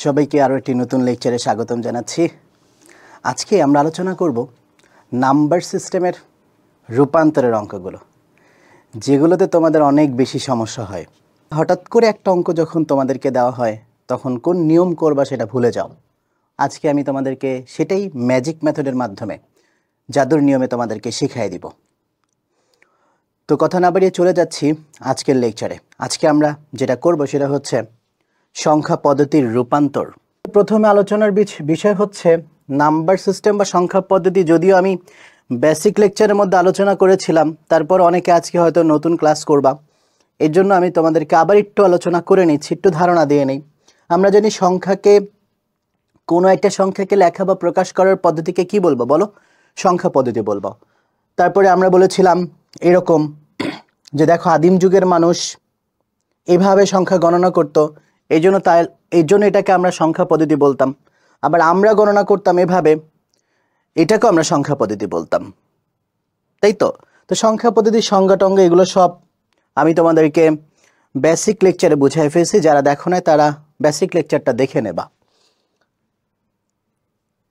সবাইকে আরও একটি নতুন লেকচারে স্বাগতম জানাচ্ছি। আজকে আমরা আলোচনা করব নাম্বার সিস্টেমের রূপান্তরের অঙ্কগুলো, যেগুলোতে তোমাদের অনেক বেশি সমস্যা হয়। হঠাৎ করে একটা অঙ্ক যখন তোমাদেরকে দেওয়া হয় তখন কোন নিয়ম করবা সেটা ভুলে যাও। আজকে আমি তোমাদেরকে সেটাই ম্যাজিক মেথডের মাধ্যমে, জাদুর নিয়মে তোমাদেরকে শিখিয়ে দিব। তো কথা না বাড়িয়ে চলে যাচ্ছি আজকের লেকচারে। আজকে আমরা যেটা করব সেটা হচ্ছে সংখ্যা পদ্ধতির রূপান্তর। প্রথমে আলোচনার বিষয় হচ্ছে নাম্বার সিস্টেম বা সংখ্যা পদ্ধতি। যদিও আমি বেসিক লেকচারের মধ্যে আলোচনা করেছিলাম, তারপর অনেকে আজকে হয়তো নতুন ক্লাস করবা, এর জন্য আমি তোমাদেরকে আবার একটু আলোচনা করে নিচ্ছি, একটু ধারণা দিয়ে নেই। আমরা জানি সংখ্যাকে, কোনো একটা সংখ্যাকে লেখা বা প্রকাশ করার পদ্ধতিকে কি বলবো বলো? সংখ্যা পদ্ধতি বলবো। তারপরে আমরা বলেছিলাম এরকম যে দেখো আদিম যুগের মানুষ এভাবে সংখ্যা গণনা করত, এই জন্য এটাকে আমরা সংখ্যা পদ্ধতি বলতাম। আবার আমরা গণনা করতাম এভাবে, এটাকেও আমরা সংখ্যা পদ্ধতি বলতাম, তাই তো? তো সংখ্যা পদ্ধতির সংজ্ঞা টঙ্গা এগুলো সব আমি তোমাদেরকে বেসিক লেকচারে বুঝাই ফেলছি। যারা দেখো না তারা বেসিক লেকচারটা দেখে নেবা।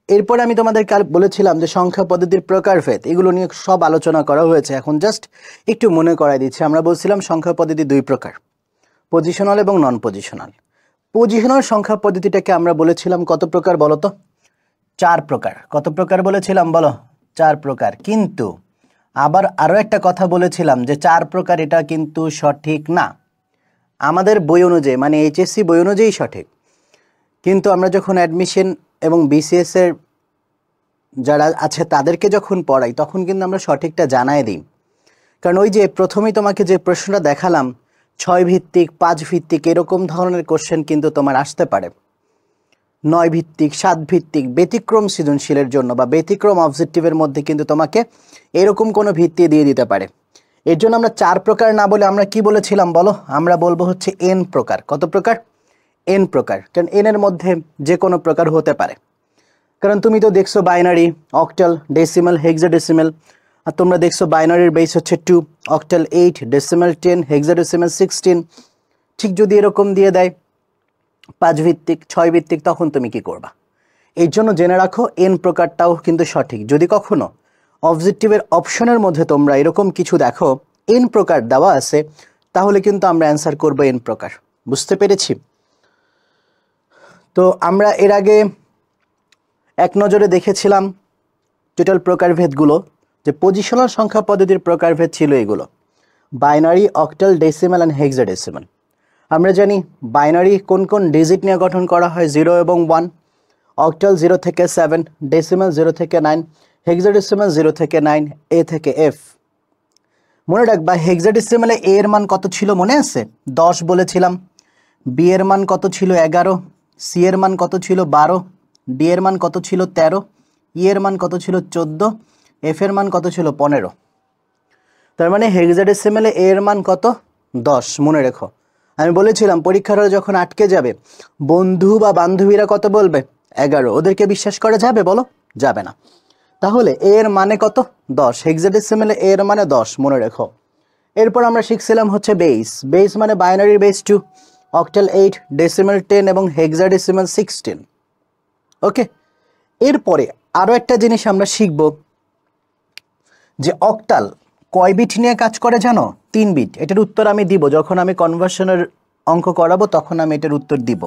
এরপরে আমি তোমাদেরকে বলেছিলাম যে সংখ্যা পদ্ধতির প্রকারভেদ, এগুলো নিয়ে সব আলোচনা করা হয়েছে। এখন জাস্ট একটু মনে করাই দিচ্ছি। আমরা বলছিলাম সংখ্যা পদ্ধতি দুই প্রকার, পজিশনাল এবং নন পজিশনাল। পজিশনাল সংখ্যা পদ্ধতিটাকে আমরা বলেছিলাম কত প্রকার বলো তো? 4 প্রকার। কত প্রকার বলেছিলাম বলো? 4 প্রকার। কিন্তু আবার আরও একটা কথা বলেছিলাম যে 4 প্রকার এটা কিন্তু সঠিক না। আমাদের বই অনুযায়ী, মানে এইচএসসি বই অনুযায়ী সঠিক, কিন্তু আমরা যখন অ্যাডমিশন এবং বিসিএস এর যারা আছে তাদেরকে যখন পড়াই তখন কিন্তু আমরা সঠিকটা জানাই দিই। কারণ ওই যে প্রথমেই তোমাকে যে প্রশ্নটা দেখালাম, 6 ভিত্তিক, 5 ভিত্তিক এরকম ধরনের কোশ্চেন কিন্তু তোমার আসতে পারে। 9 ভিত্তিক, 7 ভিত্তিক, ব্যতিক্রম সৃজনশীলের জন্য বা ব্যতিক্রম অবজেক্টিভের মধ্যে কিন্তু তোমাকে এরকম কোনো ভিত্তি দিয়ে দিতে পারে। এর জন্য আমরা 4 প্রকার না বলে আমরা কি বলেছিলাম বলো? আমরা বলবো হচ্ছে n প্রকার। কত প্রকার? n প্রকার। কারণ n এর মধ্যে যে কোনো প্রকার হতে পারে। কারণ তুমি তো দেখছো বাইনারি, অক্টাল, ডেসিমাল, হেক্সাডেসিমাল। আর তোমরা দেখছো বাইনারির বেস হচ্ছে 2, অক্টাল 8, ডেসিমাল 10, হেক্সাডেসিমাল 16। ঠিক যদি এরকম দিয়ে দেয় 5 ভিত্তিক, 6 ভিত্তিক, তখন তুমি কি করবা? এই জন্য জেনে রাখো n প্রকারটাও কিন্তু সঠিক। যদি কখনো অবজেক্টিভের অপশনের মধ্যে তোমরা এরকম কিছু দেখো n প্রকার দেওয়া আছে, তাহলে কিন্তু আমরা অ্যান্সার করবো n প্রকার। বুঝতে পেরেছি? তো আমরা এর আগে এক নজরে দেখেছিলাম টোটাল প্রকারভেদগুলো, যে পজিশনাল সংখ্যা পদ্ধতির প্রকারভেদ ছিল এগুলো: binary, octal, decimal and hexadecimal. আমরা জানি বাইনারি কোন কোন ডিজিট নিয়ে গঠন করা হয়, 0 এবং 1, অক্টাল 0 থেকে 7, ডেসিমাল 0 থেকে 9, হেক্সাডেসিমাল 0 থেকে 9, এ থেকে এফ। মনে রাখবা হেক্সাডেসিমালে এ এর মান কত ছিল মনে আছে? 10 বলেছিলাম। বি এর মান কত ছিল? 11। সি এর মান কত ছিল? 12। ডি এর মান কত ছিল? 13। ই এর মান কত ছিল? 14। এফ এর মান কত ছিল? 15। তার মানে হেক্সাডেসিমালে এ এর মান কত? 10। মনে রেখো, আমি বলেছিলাম পরীক্ষার হলে যখন আটকে যাবে বন্ধু বা বান্ধবীরা কত বলবে? 11। ওদেরকে বিশ্বাস করা যাবে বলো? যাবে না। তাহলে এ এর মানে কত? 10। হেক্সাডেসিমালে এ এর মানে 10, মনে রেখো। এরপর আমরা শিখছিলাম হচ্ছে বেস। বেস মানে বাইনারির বেস 2, অক্টাল 8, ডেসিমাল 10 এবং হেক্সাডেসিমাল 16। ওকে, এরপরে আরও একটা জিনিস আমরা শিখব যে অক্টাল কয় বিট নিয়ে কাজ করে জানো? 3 বিট। এটার উত্তর আমি দিব যখন আমি কনভার্সনের অঙ্ক করাবো, তখন আমি এটার উত্তর দিব।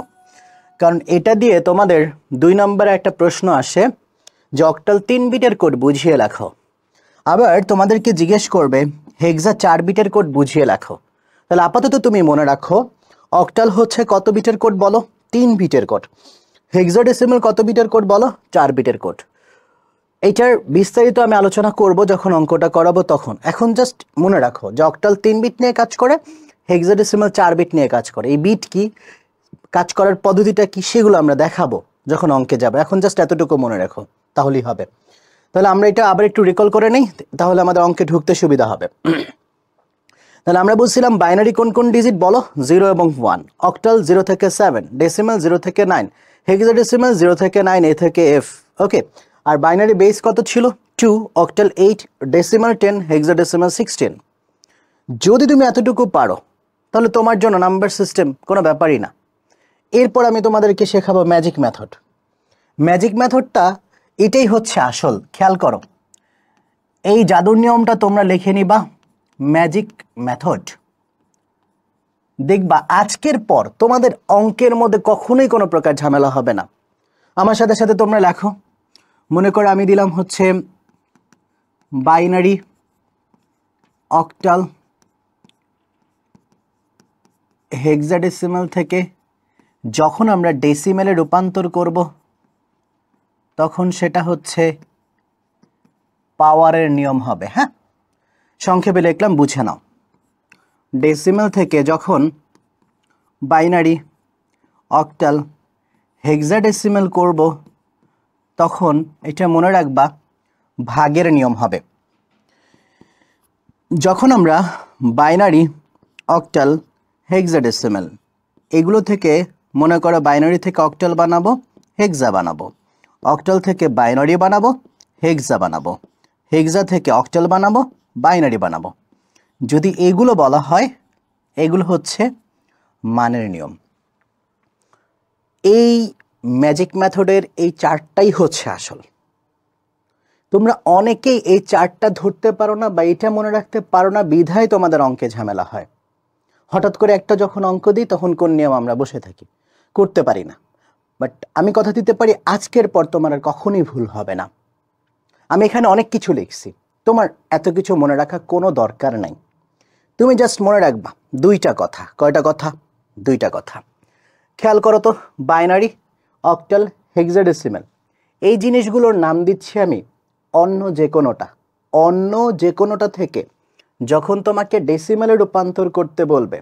কারণ এটা দিয়ে তোমাদের 2 নম্বরে একটা প্রশ্ন আসে যে অক্টাল 3 বিটের কোড বুঝিয়ে লেখো। আবার তোমাদেরকে জিজ্ঞেস করবে হেক্সা 4 বিটের কোড বুঝিয়ে লেখো। তাহলে আপাতত তুমি মনে রাখো অক্টাল হচ্ছে কত বিটের কোড বলো? 3 বিটের কোড। হেক্সাডেসিমাল কত বিটের কোড বলো? 4 বিটের কোড। এইটার বিস্তারিত আমি আলোচনা করব যখন অঙ্কটা করাবো তখন। এখন জাস্ট মনে রাখো যে অক্টাল 3 বিট নিয়ে কাজ করে, হেক্সাডেসিমাল 4 বিট নিয়ে কাজ করে। এই বিট কি, কাজ করার পদ্ধতিটা কি, সেগুলো আমরা দেখাবো যখন অঙ্কে যাবে। এখন জাস্ট এতটুকু মনে রাখো, তাহলেই হবে। তাহলে আমরা এটা আবার একটু রিকল করে নিই, তাহলে আমাদের অঙ্কে ঢুকতে সুবিধা হবে। তাহলে আমরা বলছিলাম বাইনারি কোন কোন ডিজিট বলো? 0 এবং 1, অক্টাল 0 থেকে 7, ডেসিমাল 0 থেকে 9, হেক্সাডেসিমাল 0 থেকে 9, এ থেকে এফ। ওকে, আর বাইনারি বেস কত ছিল? 2, অক্টাল 8, ডেসিমাল 10, হেক্সাডেসিমাল 16। যদি তুমি এতটুকু পারো তাহলে তোমার জন্য নাম্বার সিস্টেম কোনো ব্যাপারই না। এরপর আমি তোমাদেরকে শেখাবো ম্যাজিক মেথড। ম্যাজিক মেথডটা এটাই হচ্ছে আসল। খেয়াল করো, এই জাদুর নিয়মটা তোমরা লিখে নিবা, ম্যাজিক মেথড। দেখবা আজকের পর তোমাদের অঙ্কের মধ্যে কখনোই কোনো প্রকার ঝামেলা হবে না। আমার সাথে সাথে তোমরা লেখো। মনে করো আমি দিলাম হচ্ছে বাইনারি, অক্টাল, হেক্সাডেসিমাল থেকে যখন আমরা ডেসিমেলে রূপান্তর করব তখন সেটা হচ্ছে পাওয়ারের নিয়ম হবে। হ্যাঁ, সংক্ষেপে লিখলাম, বুঝে নাও। ডেসিমেল থেকে যখন বাইনারি, অক্টাল, হেক্সাডেসিমাল করব তখন এটা মনে রাখবা ভাগের নিয়ম হবে। যখন আমরা বাইনারি, অক্টাল, হেক্সাডেসিমাল এগুলো থেকে মনে করো বাইনারি থেকে অক্টাল বানাবো, হেক্সা বানাবো, অক্টাল থেকে বাইনারি বানাবো, হেক্সা বানাবো, হেক্সা থেকে অক্টাল বানাবো, বাইনারি বানাবো, যদি এগুলো বলা হয় এগুলো হচ্ছে মানের নিয়ম। এই ম্যাজিক মেথডের এই চারটাই হচ্ছে আসল। তোমরা অনেকেই এই চারটা ধরতে পারো না বা এটা মনে রাখতে পারো না, বিধায় তোমাদের অঙ্কে ঝামেলা হয়। হঠাৎ করে একটা যখন অঙ্ক দিই তখন কোন নিয়ম আমরা বসে থাকি, করতে পারি না। বাট আমি কথা দিতে পারি আজকের পর তোমার আর কখনোই ভুল হবে না। আমি এখানে অনেক কিছু লিখছি, তোমার এত কিছু মনে রাখা কোনো দরকার নাই। তুমি জাস্ট মনে রাখবা দুইটা কথা। কয়টা কথা? দুইটা কথা। খেয়াল করো তো, বাইনারি, অক্টাল, হেক্সাডেসিমাল এই জিনিসগুলোর নাম দিচ্ছি আমি অন্য যে কোনোটা। অন্য যে কোনোটা থেকে যখন তোমাকে ডেসিমেলে রূপান্তর করতে বলবে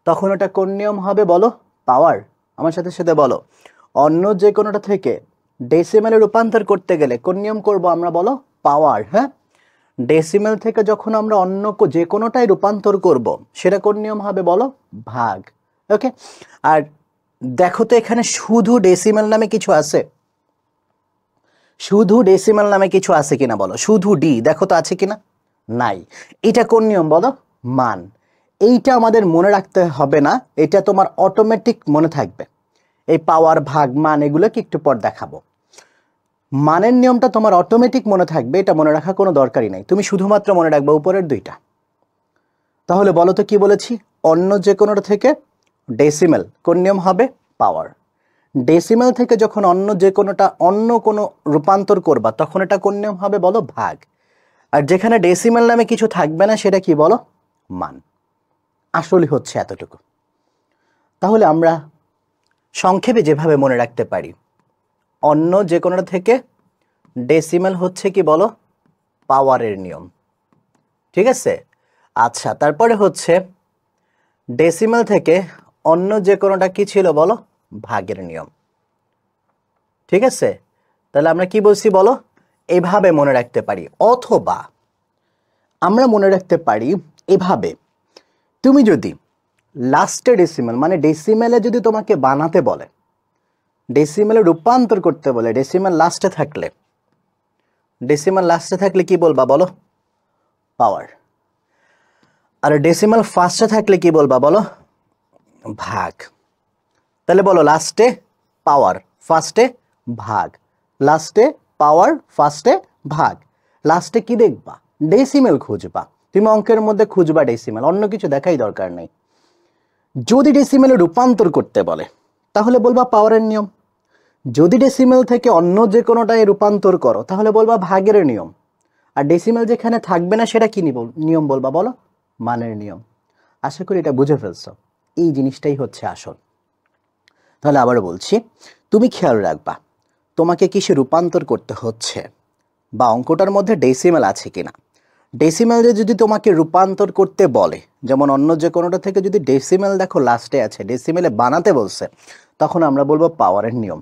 তখন ওটা কোন নিয়ম হবে বলো? পাওয়ার। আমার সাথে সাথে বলো, অন্য যে কোনোটা থেকে ডেসিমেলে রূপান্তর করতে গেলে কোন নিয়ম করব আমরা বলো? পাওয়ার। হ্যাঁ, ডেসিমেল থেকে যখন আমরা অন্য যে কোনোটাই রূপান্তর করব সেটা কোন নিয়ম হবে বলো? ভাগ। ওকে, আর দেখো তো এখানে শুধু ডেসিমেল নামে কিছু আছে? শুধু ডেসিমেল নামে কিছু আছে কিনা বলো? শুধু ডি দেখো তো আছে কিনা? নাই। এটা কোন নিয়ম বলো? মান। এইটা আমাদের মনে রাখতে হবে না, এটা তোমার অটোমেটিক মনে থাকবে। এই পাওয়ার, ভাগ, মান এগুলোকে একটু পর দেখাবো। মানের নিয়মটা তোমার অটোমেটিক মনে থাকবে, এটা মনে রাখা কোনো দরকারই নাই। তুমি শুধুমাত্র মনে রাখবে উপরের দুইটা। তাহলে বলো তো কি বলেছি? অন্য যে কোনোটা থেকে ডেসিমেল কোন নিয়ম হবে? পাওয়ার। ডেসিমেল থেকে যখন অন্য যে কোনোটা অন্য কোনো রূপান্তর করবা তখন এটা কোন নিয়ম হবে বলো? ভাগ। আর যেখানে ডেসিমেল নামে কিছু থাকবে না সেটা কি বলো? মান। আসলে হচ্ছে এতটুকু। তাহলে আমরা সংক্ষেপে যেভাবে মনে রাখতে পারি, অন্য যে কোনোটা থেকে ডেসিমেল হচ্ছে কি বলো? পাওয়ারের নিয়ম। ঠিক আছে? আচ্ছা, তারপরে হচ্ছে ডেসিমেল থেকে অন্য যে কোনোটা কি ছিল বলো? ভাগের নিয়ম। ঠিক আছে? তাহলে আমরা কি বলছি বলো? এভাবে মনে রাখতে পারি, অথবা আমরা মনে রাখতে পারি এভাবে। তুমি যদি লাস্টে ডেসিমেল মানে ডেসিমেলে যদি তোমাকে বানাতে বলে, ডেসিমেলে রূপান্তর করতে বলে, ডেসিমেল লাস্টে থাকলে কি বলবা বলো? পাওয়ার। আর ডেসিমেল ফার্স্টে থাকলে কি বলবা বলো? ভাগ। তাহলে বলো, লাস্টে পাওয়ার, ফার্স্টে ভাগ। লাস্টে পাওয়ার, ফার্স্টে ভাগ। লাস্টে কি দেখবা? ডেসিমেল খুঁজবা। তুমি অঙ্কের মধ্যে খুঁজবা ডেসিমেল, অন্য কিছু দেখাই দরকার নেই। যদি ডেসিমেলে রূপান্তর করতে বলে তাহলে বলবা পাওয়ারের নিয়ম। যদি ডেসিমেল থেকে অন্য যে কোনোটায় রূপান্তর করো তাহলে বলবা ভাগের নিয়ম। আর ডেসিমেল যেখানে থাকবে না সেটা কি নিয়ম বলবা বলো? মানের নিয়ম। আশা করি এটা বুঝে ফেলছো। এই জিনিসটাই হচ্ছে আসল। তাহলে আবারও বলছি, তুমি খেয়াল রাখবা তোমাকে কিসে রূপান্তর করতে হচ্ছে বা অঙ্কটার মধ্যে ডেসিমেল আছে কিনা। ডেসিমেলে যদি তোমাকে রূপান্তর করতে বলে, যেমন অন্য যে কোনোটা থেকে যদি ডেসিমেল দেখো লাস্টে আছে, ডেসিমেলে বানাতে বলছে, তখন আমরা বলবো পাওয়ারের নিয়ম।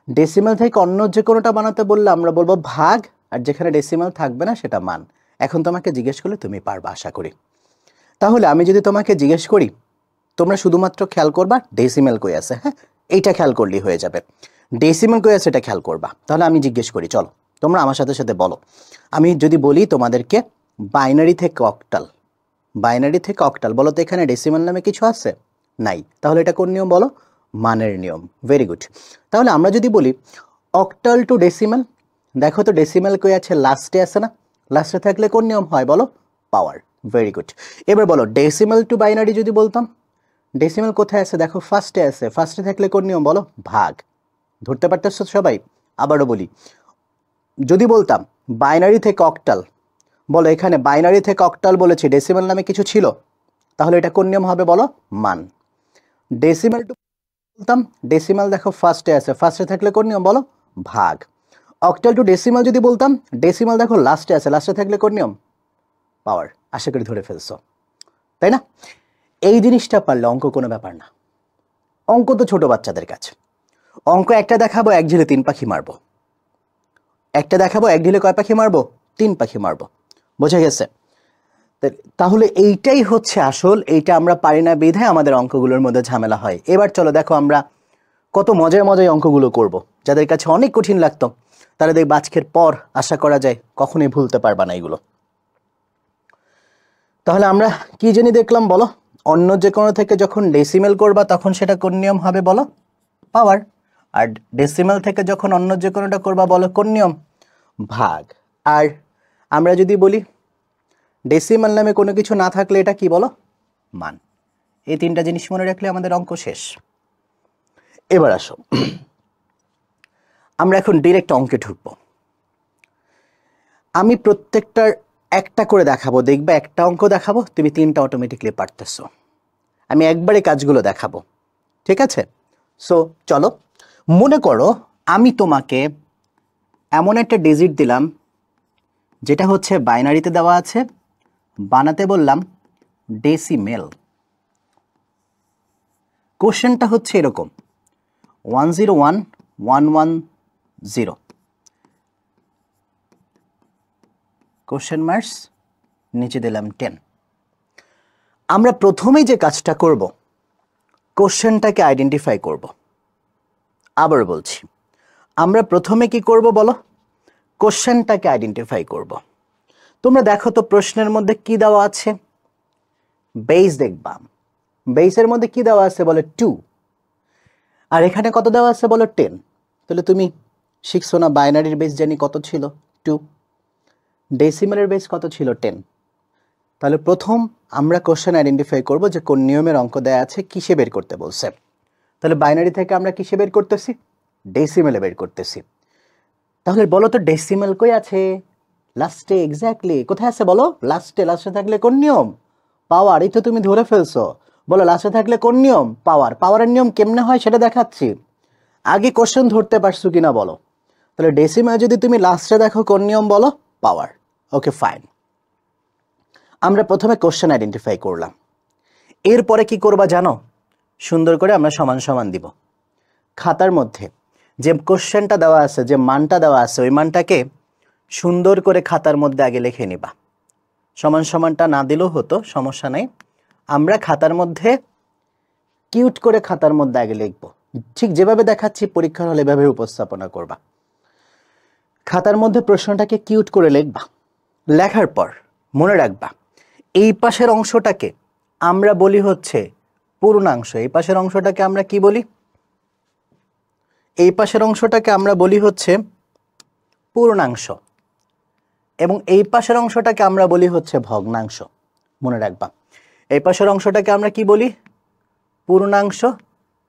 ডেসিমেল থেকে অন্য যে কোনোটা বানাতে বললে আমরা বলবো ভাগ, আর যেখানে ডেসিমেল থাকবে না সেটা মান। এখন তোমাকে জিজ্ঞেস করলে তুমি পারবা আশা করি। তাহলে আমি যদি তোমাকে জিজ্ঞেস করি, তোমরা শুধুমাত্র খেয়াল করবা ডেসিমেল কই আছে। হ্যাঁ, এইটা খেয়াল করলেই হয়ে যাবে। ডেসিমেল কই আছে এটা খেয়াল করবা। তাহলে আমি জিজ্ঞেস করি, চলো তোমরা আমার সাথে সাথে বলো। আমি যদি বলি তোমাদেরকে বাইনারি থেকে অক্টাল, বাইনারি থেকে অক্টাল, বলো তো এখানে ডেসিমেল নামে কিছু আছে? নাই। তাহলে এটা কোন নিয়ম বলো? মানের নিয়ম। Very good. তাহলে আমরা যদি বলি অক্টাল টু ডেসিমাল, দেখো তো ডেসিমাল কই আছে? লাস্টে আছে না? লাস্টে থাকলে কোন নিয়ম হয় বলো? পাওয়ার। Very good. এবার বলো ডেসিমাল টু বাইনারি যদি বলতাম, ডেসিমাল কোথায় আছে? দেখো ফার্স্টে আছে, ফার্স্টে থাকলে কোন নিয়ম বলো? ভাগ। ধরতে পারতেছ সবাই? আবারও বলি, যদি বলতাম বাইনারি থেকে অক্টাল, বলো এখানে বাইনারি থেকে অক্টাল বলেছি, ডেসিমাল নামে কিছু ছিল, তাহলে এটা কোন নিয়ম হবে বলো? মান। ডেসিমাল টু বলতাম, ডেসিমাল দেখো ফার্স্টে আছে, ফার্স্টে থাকলে কোন নিয়ম বলো? ভাগ। অক্টাল টু ডেসিমাল যদি বলতাম, ডেসিমাল দেখো লাস্টে আছে, লাস্টে থাকলে কোন নিয়ম? পাওয়ার। আশা করি ধরে ফেলছো, তাই না? এই জিনিসটা পারলে অঙ্ক কোনো ব্যাপার না। অঙ্ক তো ছোট বাচ্চাদের কাছে। অঙ্ক একটা দেখাবো, এক ঢিলে 3 পাখি মারবো। একটা দেখাবো, এক ঢিলে কয় পাখি মারবো? 3 পাখি মারবো। বোঝা গেছে? তাহলে এইটাই হচ্ছে আসল, এইটা আমরা পারি না বিধায় আমাদের অঙ্কগুলোর মধ্যে ঝামেলা হয়। এবার চলো দেখো আমরা কত মজায় মজায় অঙ্কগুলো করব। যাদের কাছে অনেক কঠিন লাগতো তারা দেখবে আজকের পর আশা করা যায় কখনোই ভুলতে পারবা না এগুলো। তাহলে আমরা কি জানি দেখলাম বলো? অন্য যে কোনো থেকে যখন ডেসিমেল করবা তখন সেটা কোন নিয়ম হবে বলো? পাওয়ার। আর ডেসিমেল থেকে যখন অন্য যে কোনোটা করবা বলো কোন নিয়ম? ভাগ। আর আমরা যদি বলি ডেসিমাল নামে কোনো কিছু না থাকলে এটা কি বলো? মান। এই 3টা জিনিস মনে রাখলে আমাদের অঙ্ক শেষ। এবার আসো আমরা এখন ডিরেক্ট অঙ্কে ঢুকবো। আমি প্রত্যেকটার একটা করে দেখাবো, দেখবে একটা অঙ্ক দেখাবো, তুমি 3টা অটোমেটিকলি পারতেছো। আমি একবারে কাজগুলো দেখাবো, ঠিক আছে? সো চলো, মনে করো আমি তোমাকে এমন একটা ডিজিট দিলাম যেটা হচ্ছে বাইনারিতে দেওয়া আছে, বানাতে বললাম ডেসিমেল। কোশ্চেনটা হচ্ছে এরকম 101110, কোশ্চেন মার্কস, নিচে দিলাম 10। আমরা প্রথমেই যে কাজটা করব, কোশ্চেনটাকে আইডেন্টিফাই করব। আবার বলছি, আমরা প্রথমে কি করব বলো? কোশ্চেনটাকে আইডেন্টিফাই করব। তোমরা দেখো তো প্রশ্নের মধ্যে কি দেওয়া আছে? বেস দেখবা, বেসের মধ্যে কি দেওয়া আছে বলে 2, আর এখানে কত দেওয়া আছে বলো? 10। তাহলে তুমি শিখছো না বাইনারির বেস জানি কত ছিল? 2। ডেসিমালের বেস কত ছিল? 10। তাহলে প্রথম আমরা কোশ্চেন আইডেন্টিফাই করব যে কোন নিয়মের অঙ্ক দেয়া আছে, কিসে বের করতে বলছে। তাহলে বাইনারি থেকে আমরা কিসে বের করতেছি? ডেসিমেলে বের করতেছি। তাহলে বলো তো ডেসিমেল কই আছে? লাস্টে। এক্স্যাক্টলি, কোথায় আছে বলো? লাস্টে। লাস্টে থাকলে কোন নিয়ম? পাওয়ার। এই তো তুমি ধরে ফেলছো। বলো লাস্টে থাকলে কোন নিয়ম? পাওয়ার। পাওয়ারের নিয়ম কেমনে হয় সেটা দেখাচ্ছি। আগে কোশ্চেন ধরতে পারছো কিনা বলো? তাহলে ডেসিমেল যদি তুমি লাস্টে দেখো কোন নিয়ম বলো? পাওয়ার। Okay fine. আমরা প্রথমে কোশ্চেন আইডেন্টিফাই করলাম। এরপরে কি করবা জানো? সুন্দর করে আমরা সমান সমান দিব। খাতার মধ্যে যে কোশ্চেনটা দেওয়া আছে, যে মানটা দেওয়া আছে, ওই মানটাকে সুন্দর করে খাতার মধ্যে আগে লিখে নিবা। সমান সমানটা না দিলেও হতো, সমস্যা নেই। আমরা খাতার মধ্যে কিউট করে খাতার মধ্যে আগে লিখবো। ঠিক যেভাবে দেখাচ্ছি পরীক্ষার হলে এভাবে উপস্থাপনা করবা। খাতার মধ্যে প্রশ্নটাকে কিউট করে লিখবা। লেখার পর মনে রাখবা এই পাশের অংশটাকে আমরা বলি হচ্ছে পূর্ণাংশ। এই পাশের অংশটাকে আমরা কি বলি? এই পাশের অংশটাকে আমরা বলি হচ্ছে পূর্ণাংশ, এবং এই পাশের অংশটাকে আমরা বলি হচ্ছে ভগ্নাংশ। মনে রাখবা এই পাশের অংশটাকে আমরা কি বলি? পূর্ণাংশ।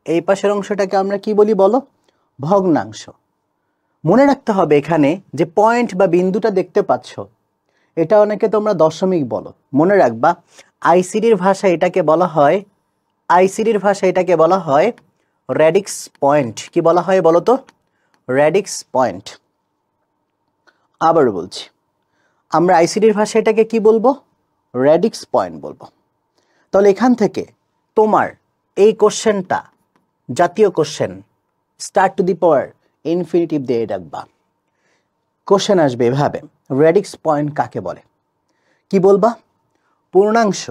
এই পাশের অংশটাকে আমরা কি বলি বলো? ভগ্নাংশ। মনে রাখতে হবে এখানে যে পয়েন্ট বা বিন্দুটা দেখতে পাচ্ছ, এটা অনেকে তোমরা দশমিক বলো। মনে রাখবা আইসিডির ভাষায় এটাকে বলা হয়, আইসিডির ভাষায় এটাকে বলা হয় রেডিক্স পয়েন্ট। কি বলা হয় বলো তো? Radix point. আবার বলছি, আমরা আইসিডির ভাষায় এটাকে কি বলবো? রেডিক্স পয়েন্ট বলবো। তাহলে এখান থেকে তোমার এই কোশ্চেনটা জাতীয় question, start to the power infinitive দিয়ে রাখবা। কোশ্চেন আসবে এভাবে, রেডিক্স পয়েন্ট কাকে বলে? কি বলবা? পূর্ণাংশ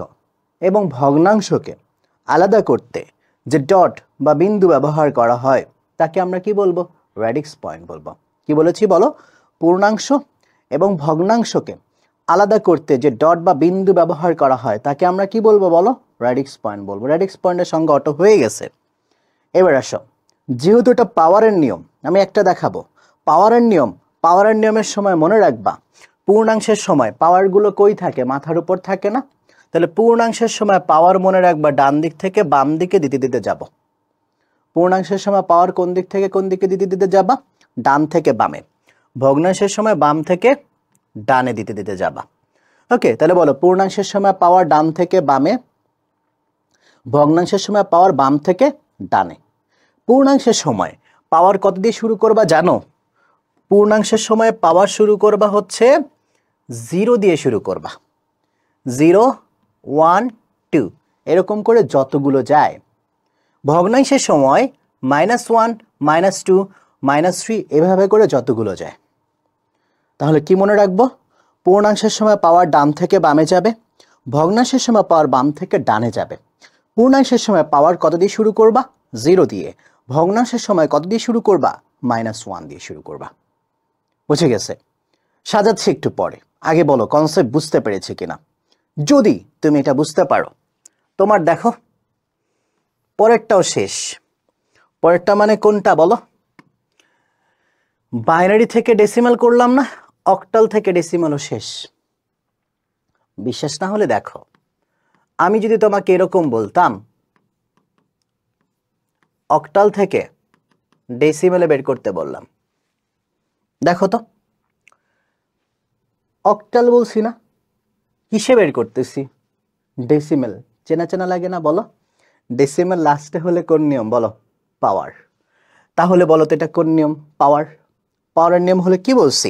এবং ভগ্নাংশকে আলাদা করতে যে ডট বা বিন্দু ব্যবহার করা হয় তাকে আমরা কি বলবো? রেডিক্স পয়েন্ট বলবো। কি বলেছি বলো? পূর্ণাংশ এবং ভগ্নাংশকে আলাদা করতে যে ডট বা বিন্দু ব্যবহার করা হয় তাকে আমরা কি বলবো বলো? রেডিক্স পয়েন্ট বলবো। রেডিক্স পয়েন্টের সঙ্গে অটো হয়ে গেছে। এবার আসো, যেহেতু এটা পাওয়ারের নিয়ম, আমি একটা দেখাবো। পাওয়ারের নিয়মের সময় মনে রাখবা পূর্ণাংশের সময় পাওয়ারগুলো কই থাকে? মাথার উপর থাকে না? তাহলে পূর্ণাংশের সময় পাওয়ার মনে রাখবা ডান দিক থেকে বাম দিকে দিতে দিতে যাব। পূর্ণাংশের সময় পাওয়ার কোন দিক থেকে কোন দিকে দিতে দিতে যাবা? ডান থেকে বামে। ভগ্নাংশের সময় বাম থেকে ডানে দিতে দিতে যাবা। ওকে, তাহলে বলো পূর্ণাংশের সময় পাওয়ার ডান থেকে বামে, ভগ্নাংশের সময় পাওয়ার বাম থেকে ডানে। পূর্ণাংশের সময় পাওয়ার কত দিয়ে শুরু করবা জানো? পূর্ণাংশের সময় পাওয়ার শুরু করবা হচ্ছে 0 দিয়ে শুরু করবা। 0, 1, 2 এরকম করে যতগুলো যায়। ভগ্নাংশের সময় -1, -2, -3 এভাবে করে যতগুলো যায়। তাহলে কি মনে রাখবো? পূর্ণাংশের সময় পাওয়ার ডান থেকে বামে যাবে, ভগ্নাংশের সময় পাওয়ার বাম থেকে ডানে যাবে। পূর্ণাংশের সময় পাওয়ার কত দিয়ে শুরু করবা? 0 দিয়ে। ভগ্নাংশের সময় কত দিয়ে শুরু করবা? -1 দিয়ে শুরু করবা। বুঝে গেছে? সাজাচ্ছি একটু পরে, আগে বলো কনসেপ্ট বুঝতে পেরেছে কিনা। যদি তুমি এটা বুঝতে পারো, তোমার দেখো পরেরটাও শেষ। পরেরটা মানে কোনটা বলো? বাইনারি থেকে ডেসিমাল করলাম না, অক্টাল থেকে ডেসিমালও শেষ। বিশ্বাস না হলে দেখো, আমি যদি তোমাকে এরকম বলতাম অক্টাল থেকে ডেসিমেলে বের করতে বললাম, দেখো তো অক্টাল বলছি না, কিসে বের করতেছি? ডেসিমেল। চেনা চেনা লাগে না বলো? ডেসিমেল লাস্টে হলে কোন নিয়ম বলো? পাওয়ার। তাহলে বলো তো এটা কোন নিয়ম? পাওয়ার। পাওয়ারের নিয়ম হলে কি বলছি?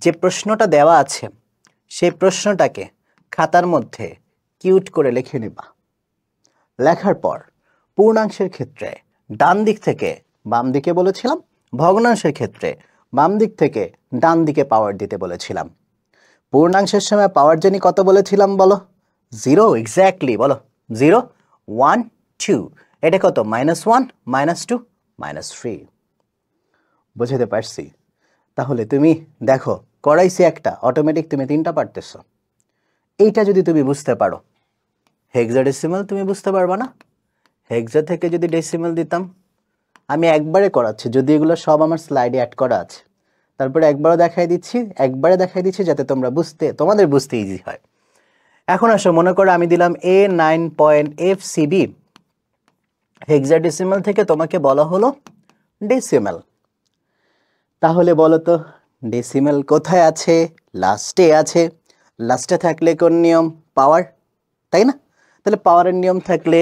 যে প্রশ্নটা দেওয়া আছে সেই প্রশ্নটাকে খাতার মধ্যে কিউট করে লিখে নিবা। লেখার পর পূর্ণাংশের ক্ষেত্রে ডান দিক থেকে বাম দিকে বলেছিলাম, ভগ্নাংশের ক্ষেত্রে বাম দিক থেকে ডান দিকে পাওয়ার দিতে বলেছিলাম। পূর্ণাংশের সময় পাওয়ার জানি কত বলেছিলাম বলো? 0। এক্স্যাক্টলি বলো 0, 1, 2। এটা কত? -1, -2, -3। বুঝতে পারছি? তাহলে তুমি দেখো করাইছি একটা, অটোমেটিক তুমি 3টা পারতেছো। এইটা যদি তুমি বুঝতে পারো, হেক্সাডেসিমাল তুমি বুঝতে পারবা না? হেক্সা থেকে যদি ডেসিমাল দিতাম, আমি একবারে করাচ্ছি, যদি এগুলো সব আমার স্লাইডে অ্যাড করা আছে। তারপরে একবারে দেখাই দিচ্ছি যাতে তোমাদের বুঝতে ইজি হয়। এখন আসো, মনে করো আমি দিলাম A9.FCB, হেক্সাডেসিমাল থেকে তোমাকে বলা হলো ডেসিমাল। তাহলে বলো তো ডেসিমাল কোথায় আছে? লাস্টে আছে। লাস্টে থাকলে কোন নিয়ম? পাওয়ার, তাই না? তাহলে পাওয়ারের নিয়ম থাকলে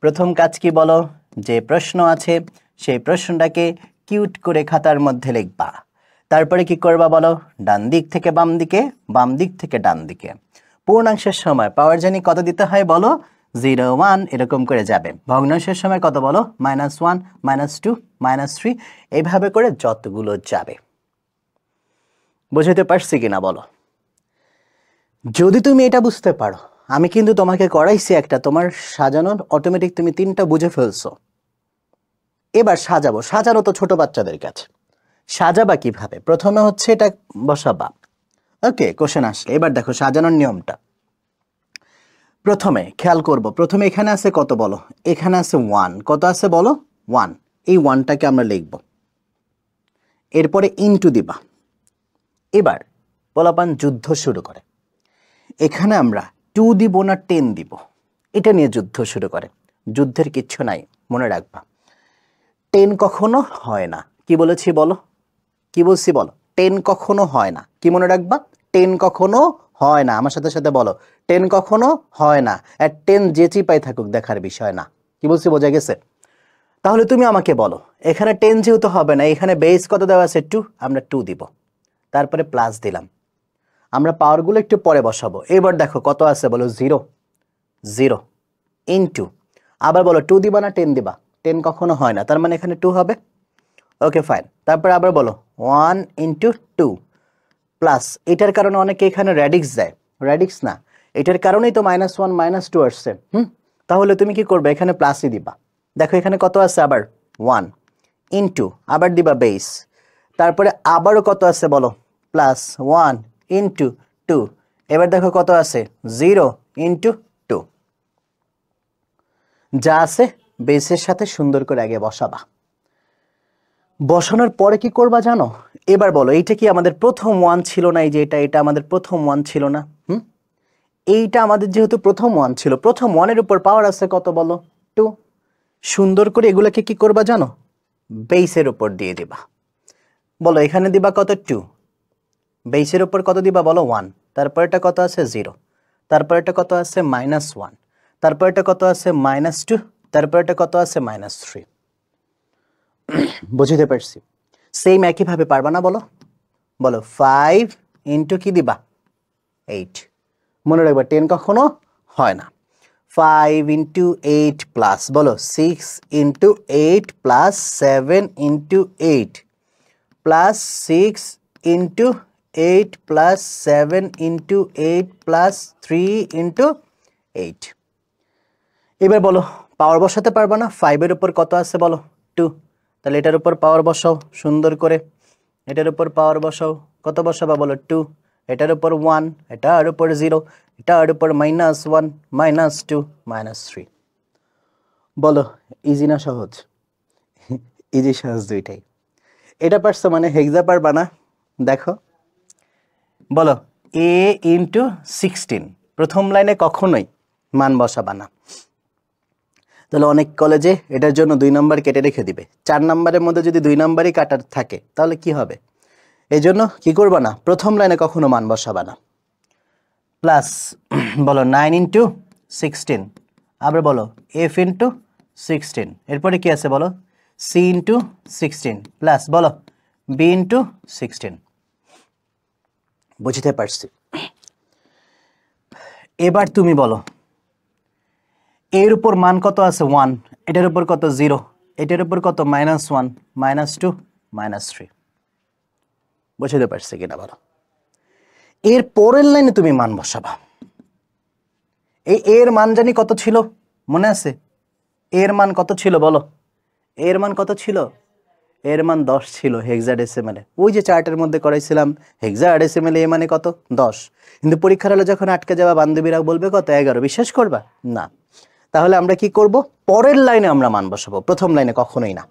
প্রথম কাজ কি বলো? যে প্রশ্ন আছে সেই প্রশ্নটাকে কিউট করে খাতার মধ্যে লিখবা। তারপরে কি করবা বলো? ডান দিক থেকে বাম দিকে, বাম দিক থেকে ডান দিকে। পূর্ণাংশের সময় পাওয়ার জানি কত দিতে হয় বলো? 0, 1 এরকম করে যাবে। ভগ্নাংশের সময় কত বলো? -1, -2, -3 এইভাবে করে যতগুলো যাবে। বুঝতে পারছি কিনা বলো? যদি তুমি এটা বুঝতে পারো, আমি কিন্তু তোমাকে করাইছি একটা, তোমার সাজানোর অটোমেটিক তুমি 3টা বুঝে ফেলছো। এবার সাজানো তো ছোট বাচ্চাদের কাছে। সাজাবা কিভাবে? প্রথমে হচ্ছে এটা বসাবা। ওকে, কোশ্চেন আসলে এবার দেখো সাজানোর নিয়মটা। প্রথমে খেয়াল করব, প্রথমে এখানে আছে কত বলো? এখানে আছে 1। কত আছে বলো? 1। এই 1টাকে আমরা লিখব, এরপরে ইনটু দিবা। এবার পোলাপান যুদ্ধ শুরু করে। এখানে আমরা 2 দিব না 10 দিব, এটা নিয়ে যুদ্ধ শুরু করে। যুদ্ধের কিচ্ছু নাই, মনে রাখবা 10 কখনো হয় না। কি বলেছি বলো? কি বলছি বলো? 10 কখনো হয় না। কি মনে রাখবা? 10 কখনো হয় না। আমার সাথে সাথে বলো 10 কখনো হয় না। আর 10 যে চিপাই থাকুক দেখার বিষয় না। কি বলছি বোঝা গেছে? তাহলে তুমি আমাকে বলো, এখানে 10 যেহেতু হবে না, এখানে বেস কত দেওয়া আছে? 2, আমরা 2 দিব, তারপরে প্লাস দিলাম। আমরা পাওয়ারগুলো একটু পরে বসাবো। এবার দেখো কত আছে বলো? 0, 0 ইনটু, আবার বলো 2 দিবা না 10 দিবা? 10 কখনো হয় না, তার মানে এখানে 2 হবে। ওকে ফাইন, তারপরে আবার বলো 1 ইনটু 2 প্লাস, এটার কারণে অনেকে এখানে র্যাডিক্স দেয়, র্যাডিক্স না, এটার কারণেই তো -1 -2 আসছে। তাহলে তুমি কি করবে? এখানে প্লাসই দিবা। দেখো এখানে কত আছে? আবার 1 ইনটু, আবার দিবা বেস, তারপরে আবারও কত আছে বলো? Plus 1 into 2। এবার দেখো কত আছে? 0 ইনটু 2। যা আছে বেসের সাথে সুন্দর করে আগে বসাবা। বসানোর পরে কি করবা জানো? এবার বলো, এইটা কি আমাদের প্রথম ওয়ান ছিল না? এই যে এটা আমাদের প্রথম ওয়ান ছিল না? এইটা আমাদের যেহেতু প্রথম ওয়ান ছিল, প্রথম ওয়ানের উপর পাওয়ার আছে কত বলো? 2। সুন্দর করে এগুলাকে কি করবা জানো? বেসের উপর দিয়ে দিবা। বলো এখানে দিবা কত? 2। বেসের উপর কত দিবা বলো? 1। তারপর এটা কত আছে? 0। তারপর এটা কত আছে? -1। তারপর এটা কত আছে? -2। তারপর এটা কত আছে? -3। বুঝতে পারছি? সেম একইভাবে পারবা না বলো? বলো 5 ইন্টু কি দিবা? 8। মনে রাখবা 10 কখনো হয় না। 5 ইন্টু 8 প্লাস বলো 6 into 8 plus 7 into 8 plus 6 into 8 plus 7 into 8 plus 3 into 8। এবার বলো পাওয়ার বসাতে পারবা না? 5 এর উপর কত আছে বলো? 2। তাহলে এটার উপর পাওয়ার বসাও সুন্দর করে। এটার উপর পাওয়ার বসাও, কত বসাবা বলো? 2। এটার উপর 1, এটার উপর 0, এটার উপর -1, -2, -3। বলো ইজি না সহজ? ইজি সহজ দুইটাই। এটা পারছো মানে হেক্সা পারবা না? দেখো বলো a ইন্টু 16 প্রথম লাইনে কখনোই মান বসাবা না। তাহলে অনেক কলেজে এটার জন্য 2 নম্বর কেটে রেখে দিবে। 4 নম্বরের মধ্যে যদি 2 নম্বরই কাটার থাকে তাহলে কি হবে? এই জন্য কি করবা না? প্রথম লাইনে কখনো মান বসাবা না। প্লাস বলো 9 ইন্টু 16, আবার বলো f ইন্টু 16, এরপরে কি আছে বলো? c ইন্টু 16 প্লাস বলো b ইন্টু 16। বুঝতে পারছি? এবার তুমি বলো এর উপর মান কত আছে? 1, এটার উপর কত? 0, এটার উপর কত? -1, -2, -3। বুঝতে পারছি কিনা বলো? এর পরের লাইনে তুমি মান বসাবা। এই এর মান জানি কত ছিল? মনে আছে? এর মান কত ছিল বলো? এর মান কত ছিল? এর মান 10 ছিল হেক্সাডেসিমেলে। ওই যে চার্টের মধ্যে করাইছিলাম হেক্সাডেসিমেলে এ মানে কত? 10। কিন্তু পরীক্ষার হলে যখন আটকে যাওয়া বান্ধবীরা বলবে কত? 11। বিশ্বাস করবা না? তাহলে আমরা কি করব? পরের লাইনে আমরা মান বসাবো, প্রথম লাইনে কখনোই না।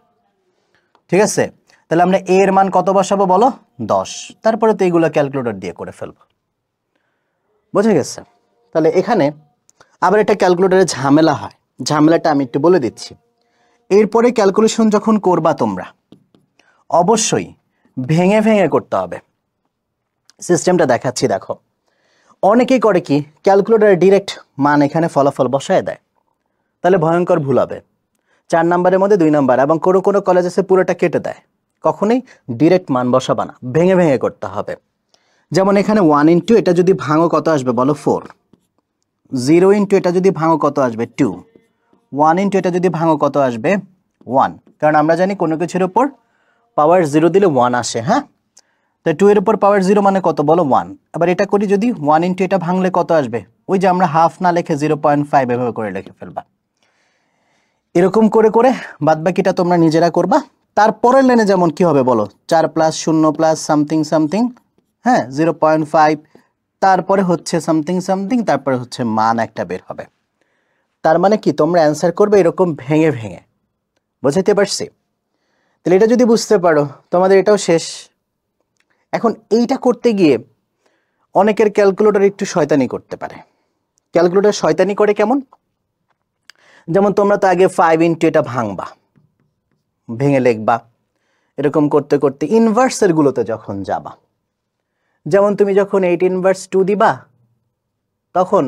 ঠিক আছে? তাহলে আমরা এর মান কত বসাবো বলো? 10। তারপরে তো এইগুলো ক্যালকুলেটর দিয়ে করে ফেলবো। বুঝে গেছে? তাহলে এখানে আবার এটা ক্যালকুলেটরে ঝামেলা হয়, ঝামেলাটা আমি একটু বলে দিচ্ছি। এরপরে ক্যালকুলেশন যখন করবা তোমরা অবশ্যই ভেঙে ভেঙে করতে হবে। সিস্টেমটা দেখাচ্ছি দেখো। অনেকেই করে কি ক্যালকুলেটরে ডিরেক্ট মান এখানে ফলাফল বসায় দেয়, তাহলে ভয়ঙ্কর ভুল হবে। 4 নম্বরের মধ্যে 2 নম্বর, এবং কোনো কোনো কলেজ আছে পুরোটা কেটে দেয়। কখনোই ডিরেক্ট মান বসাবা না, ভেঙে ভেঙে করতে হবে। যেমন এখানে 1 ইন্টু এটা যদি ভাঙো কত আসবে বলো? 4। 0 ইন্টু এটা যদি ভাঙো কত আসবে? 2। 1 ইন্টু এটা যদি ভাঙো কত আসবে? 1। কারণ আমরা জানি কোনো কিছুর উপর পাওয়ার 0 দিলে 1 আসে। হ্যাঁ, তো 2 এর উপর পাওয়ার 0 মানে কত বলো? 1। আবার এটা করি যদি 1 ইন্টু এটা ভাঙলে কত আসবে? ওই যে আমরা হাফ না লিখে 0.5 এভাবে করে লিখে ফেলবা। এরকম করে করে বাদবাকিটা তোমরা নিজেরা করবা। তারপরের লাইনে যেমন কি হবে বলো? 4 প্লাস 0 প্লাস সামথিং সামথিং, হ্যাঁ 0.5, তারপরে হচ্ছে সামথিং সামথিং, তারপরে হচ্ছে মান একটা বের হবে। তার মানে কি তোমরা অ্যান্সার করবে এরকম ভেঙে ভেঙে। বুঝাইতে পারছি? তাহলে এটা যদি বুঝতে পারো তোমাদের এটাও শেষ। এখন এইটা করতে গিয়ে অনেকের ক্যালকুলেটর একটু শয়তানি করতে পারে। ক্যালকুলেটর শয়তানি করে কেমন? যেমন তোমরা তো আগে 5 ইন্টু এটা ভাঙবা, ভেঙে লিখবা। এরকম করতে করতে ইনভার্সের গুলোতে যখন যাবা, যেমন তুমি যখন 8 ইনভার্স 2 দিবা তখন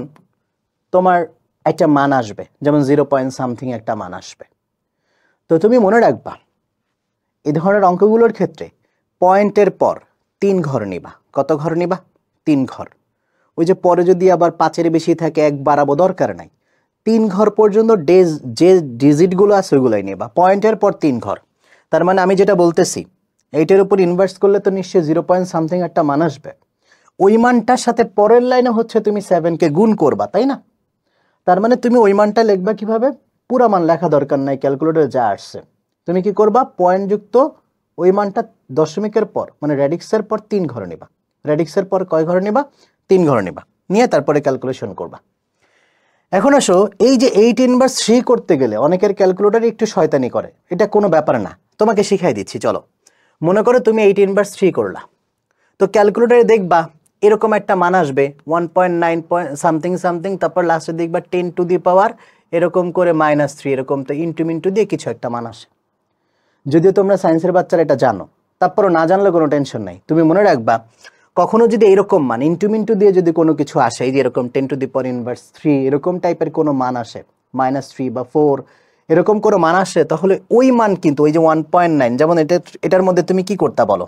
তোমার একটা মান আসবে, যেমন 0 পয়েন্ট সামথিং একটা মান আসবে। তো তুমি মনে রাখবা এই ধরনের অঙ্কগুলোর ক্ষেত্রে পয়েন্টের পর 3 ঘর নিবা। কত ঘর নিবা? 3 ঘর। ওই যে পরে যদি আবার 5-এর বেশি থাকে 1 বাড়াবো, দরকার নাই। 3 ঘর পর্যন্ত যে ডিজিটগুলো আছে ওইগুলোই নেবা, পয়েন্টের পর 3 ঘর। তার মানে আমি যেটা বলতেছি, এইটার উপর ইনভার্স করলে তো নিশ্চয়ই 0 পয়েন্ট সামথিং একটা মান আসবে। ওই মানটার সাথে পরের লাইনে হচ্ছে তুমি 7কে গুণ করবা, তাই না? তার মানে তুমি ওই মানটা লিখবা কিভাবে? পুরা মান লেখা দরকার নাই, ক্যালকুলেটরে যা আসছে তুমি কি করবা? পয়েন্ট যুক্ত ওই মানটা দশমিকের পর মানে রেডিক্সের পর 3 ঘর নিবা। রেডিক্সের পর কয় ঘর নিবা? 3 ঘর নিবা, নিয়ে তারপরে ক্যালকুলেশন করবা। এখন আসো, এই যে 8 ইনভার্স 3 করতে গেলে অনেকের ক্যালকুলেটরে একটু শয়তানি করে, এটা কোনো ব্যাপার না, তোমাকে শিখাই দিচ্ছি। চলো, মনে করো তুমি 8 ইনভার্স 3 করলা, তো ক্যালকুলেটরে দেখবা এরকম একটা মান আসবে 1.9 সামথিং সামথিং, তারপর লাস্টে দেখবা 10⁻, এরকম করে -3, এরকম তো ইন্টু মিন্টু দিয়ে কিছু একটা মান আসে। যদিও তোমরা সায়েন্সের বাচ্চারা এটা জানো, তারপরও না জানলে কোনো টেনশন নাই। তুমি মনে রাখবা, কখনো যদি এরকম মান ইন্টু মিন্টু দিয়ে যদি কোনো কিছু আসে, এই যে এরকম 10⁻⁻³ এরকম টাইপের কোনো মান আসে, -3 বা 4 এরকম কোনো মান আসে, তাহলে ওই মান কিন্তু ওই যে 1.9, যেমন এটার মধ্যে তুমি কি করতে বলো,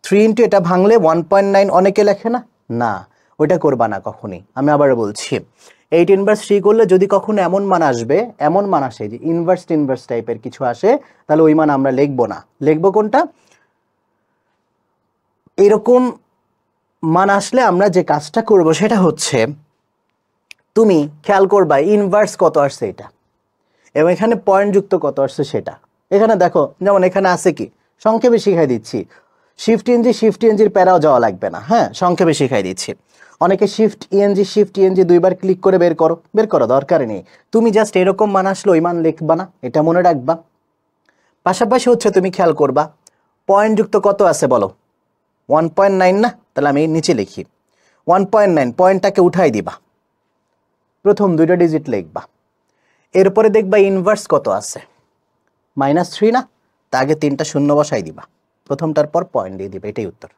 3 ইন্টু এটা ভাঙলে 1.9 অনেকে লেখে না, না ওইটা করবা না কখনই। আমি আবার বলছি, 8 ইনভার্স 3 করলে যদি কখনো এমন মান আসবে, এমন মান আসে যে ইনভার্স ইনভার্স টাইপের কিছু আসে, তাহলে ওই মান আমরা লিখবো না। লিখবো কোনটা? এরকম মান আসলে আমরা যে কাজটা করব সেটা হচ্ছে, তুমি খেয়াল করবা ইনভার্স কত আসছে এটা, এবং এখানে পয়েন্ট যুক্ত কত আসছে সেটা। এখানে দেখো, যেমন এখানে আছে কি, সংক্ষেপে শিখাই দিচ্ছি, শিফট ইএনজির প্যারাও যাওয়া লাগবে না, হ্যাঁ সংক্ষেপে শিখাই দিচ্ছি। অনেকে শিফট ইএনজি দুইবার ক্লিক করে বের করো দরকার নেই। তুমি জাস্ট এরকম মান আসলে ওই মান লিখবা না, এটা মনে রাখবা। পাশাপাশি হচ্ছে তুমি খেয়াল করবা পয়েন্ট যুক্ত কত আছে বলো, 1.9 না, তাহলে আমি নিচে লিখি 1.9, পয়েন্টটাকে উঠাই দিবা, প্রথম দুইটা ডিজিট লিখবা, এরপরে দেখবা ইনভার্স কত আছে, -3 না, তা আগে 3টা শূন্য বসাই দিবা, প্রথমটার পর পয়েন্ট দিয়ে দিবা, এটাই উত্তর।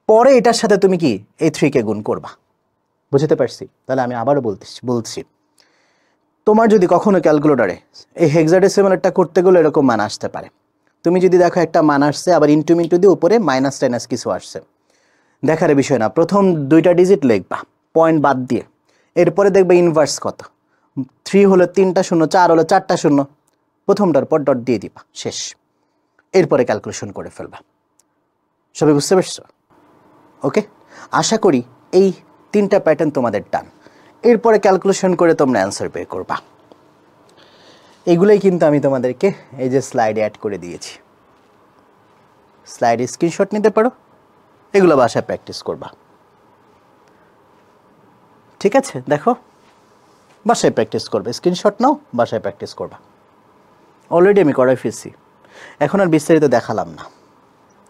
পরে এটার সাথে তুমি কি এই 3 কে গুণ করবা। বুঝতে পারছি? তাহলে আমি আবারও বলছি, তোমার যদি কখনো ক্যালকুলেটরে এই হেক্সাডেসিমালটা করতে গেলে এরকম মান আসতে পারে। তুমি যদি দেখো একটা মান আসছে, আবার ইন্টু মিন্টু দিয়ে উপরে মাইনাস টাইনাস কিছু আসছে, দেখার বিষয় না, প্রথম দুইটা ডিজিট লিখবা পয়েন্ট বাদ দিয়ে, এরপরে দেখবে ইনভার্স কত, 3 হলো 3টা শূন্য, 4 হলো 4টা শূন্য, প্রথমটার পর ডট দিয়ে দিবা, শেষ। এরপরে ক্যালকুলেশন করে ফেলবা। সবাই বুঝতে পারছো? ওকে, আশা করি এই 3টা প্যাটার্ন তোমাদের ডান। এরপরে ক্যালকুলেশন করে তোমরা অ্যান্সার বের করবা। এগুলোই কিন্তু আমি তোমাদেরকে এই যে স্লাইডে অ্যাড করে দিয়েছি, স্লাইডে স্ক্রিনশট নিতে পারো, এগুলো বাসায় প্র্যাকটিস করবা। ঠিক আছে, দেখো বাসায় প্র্যাকটিস করবে, স্ক্রিনশট নাও, বাসায় প্র্যাকটিস করবা। অলরেডি আমি করাই ফেলছি, এখন আর বিস্তারিত দেখালাম না,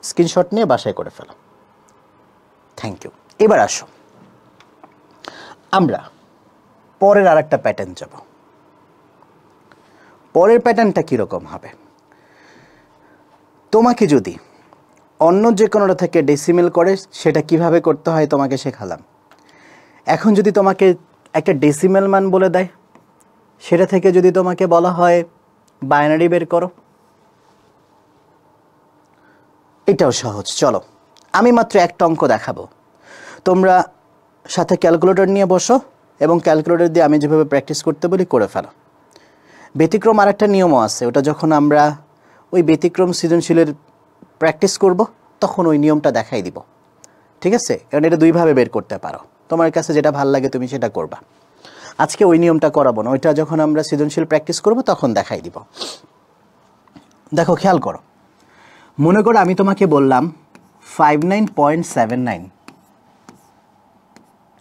স্ক্রিনশট নিয়ে বাসায় করে ফেলো। Thank you. এবার আসো, আমরা পরের আর একটা প্যাটার্ন যাব। পরের প্যাটার্নটা কীরকম হবে, তোমাকে যদি অন্য যে কোনোটা থেকে ডেসিমেল করে সেটা কিভাবে করতে হয় তোমাকে শেখালাম। এখন যদি তোমাকে একটা ডেসিমেল মান বলে দেয়, সেটা থেকে যদি তোমাকে বলা হয় বাইনারি বের করো, এটাও সহজ। চলো, আমি মাত্র একটা অঙ্ক দেখাবো, তোমরা সাথে ক্যালকুলেটর নিয়ে বসো এবং ক্যালকুলেটর দিয়ে আমি যেভাবে প্র্যাকটিস করতে বলি করে ফেলো। ব্যতিক্রম আর একটা নিয়মও আছে, ওটা যখন আমরা ওই ব্যতিক্রম সৃজনশীলের প্র্যাকটিস করব তখন ওই নিয়মটা দেখাই দিব, ঠিক আছে? কারণ এটা দুইভাবে বের করতে পারো, তোমার কাছে যেটা ভালো লাগে তুমি সেটা করবা। আজকে ওই নিয়মটা করাবো না, ওইটা যখন আমরা সৃজনশীল প্র্যাকটিস করব তখন দেখাই দিব। দেখো খেয়াল করো, মনে করো আমি তোমাকে বললাম 59.79,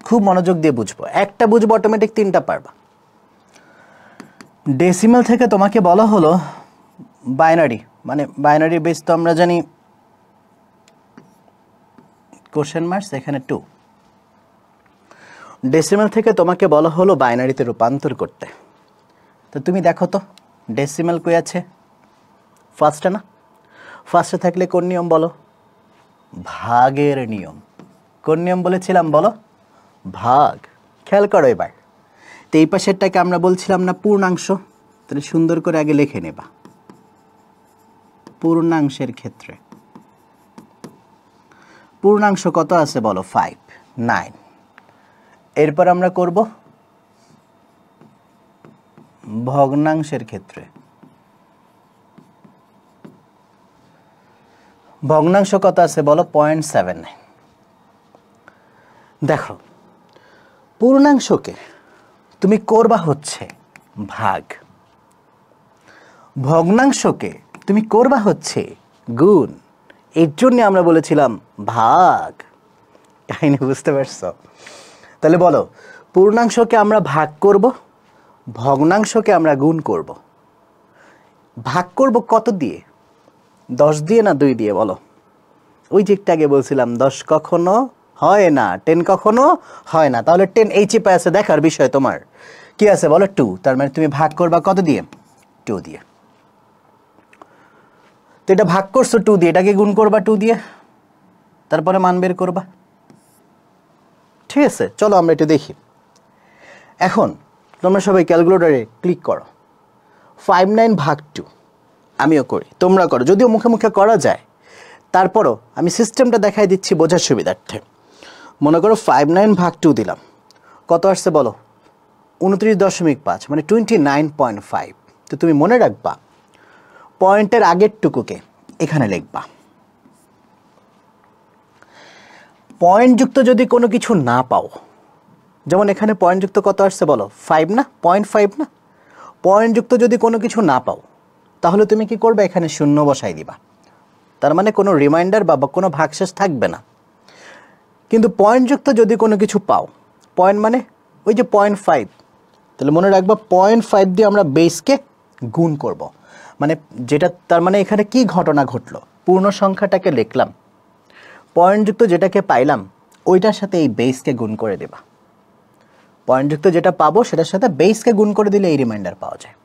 খুব মনোযোগ দিয়ে বুঝবো, একটা বুঝবো অটোমেটিক 3টা পারবা। ডেসিমাল থেকে তোমাকে বলা হলো বাইনারি, মানে বাইনারি বেস তো আমরা জানি কোশ্চেন মার্কস, এখানে 2। ডেসিমাল থেকে তোমাকে বলা হলো বাইনারিতে রূপান্তর করতে, তো তুমি দেখো তো ডেসিমাল কই আছে, ফার্স্টে না? ফার্স্টে থাকলে কোন নিয়ম বলো? ভাগের নিয়ম। কোন নিয়ম বলেছিলাম বলো? ভাগ। খেয়াল করো এবার, তো এই পাশেরটাকে আমরা বলছিলাম না পূর্ণাংশ, তাহলে সুন্দর করে আগে লিখে নেবা, পূর্ণাংশের ক্ষেত্রে পূর্ণাংশ কত আছে বলো? 5, 9। এরপর আমরা করব ভগ্নাংশের ক্ষেত্রে, ভগ্নাংশ কত আছে বলো? 0.79। দেখো, পূর্ণাংশকে তুমি করবা হচ্ছে ভাগ, ভগ্নাংশকে তুমি করবা হচ্ছে গুণ, এর জন্য আমরা বলেছিলাম ভাগ। কাহিনী বুঝতে পারছো? তাহলে বলো, পূর্ণাংশকে আমরা ভাগ করব ভগ্নাংশকে আমরা গুণ করব, ভাগ করব কত দিয়ে? 10 দিয়ে না 2 দিয়ে বলো? ওই যে একটু আগে বলছিলাম 10 কখনো হয় না, 10 কখনো হয় না। তাহলে 10 এই চিপে আছে, দেখার বিষয় তোমার কি আছে বলো? 2। তার মানে তুমি ভাগ করবা কত দিয়ে? 2 দিয়ে। তো এটা ভাগ করছো 2 দিয়ে, এটাকে গুণ করবা 2 দিয়ে, তারপরে মান বের করবা। ঠিক আছে, চলো আমরা একটু দেখি। এখন তোমরা সবাই ক্যালকুলেটরে ক্লিক করো। 59 ভাগ 2 আমিও করি, তোমরা করো, যদিও মুখে মুখে করা যায়, তারপরও আমি সিস্টেমটা দেখাই দিচ্ছি বোঝার সুবিধার্থে। মনে করো 59 ভাগ 2 দিলাম, কত আসছে বলো? 29.5, মানে 29.5। তো তুমি মনে রাখবা পয়েন্টের আগের টুকুকে এখানে লিখবা। পয়েন্টযুক্ত যদি কোনো কিছু না পাও, যেমন এখানে পয়েন্টযুক্ত কত আসছে বলো? 5 না? 0.5 না? পয়েন্টযুক্ত যদি কোনো কিছু না পাও, তাহলে তুমি কি করবে? এখানে শূন্য বসাই দিবা। তার মানে কোনো রিমাইন্ডার বা কোনো ভাগশেষ থাকবে না। কিন্তু পয়েন্টযুক্ত যদি কোনো কিছু পাও, পয়েন্ট মানে ওই যে 0.5, তাহলে মনে রাখবা 0.5 দিয়ে আমরা বেসকে গুণ করব। মানে যেটা, তার মানে এখানে কি ঘটনা ঘটলো? পূর্ণ সংখ্যাটাকে লিখলাম, পয়েন্টযুক্ত যেটাকে পাইলাম ওইটার সাথে এই বেসকে গুণ করে দেবা। পয়েন্টযুক্ত যেটা পাবো সেটার সাথে বেসকে গুণ করে দিলে এই রিমাইন্ডার পাওয়া যায়।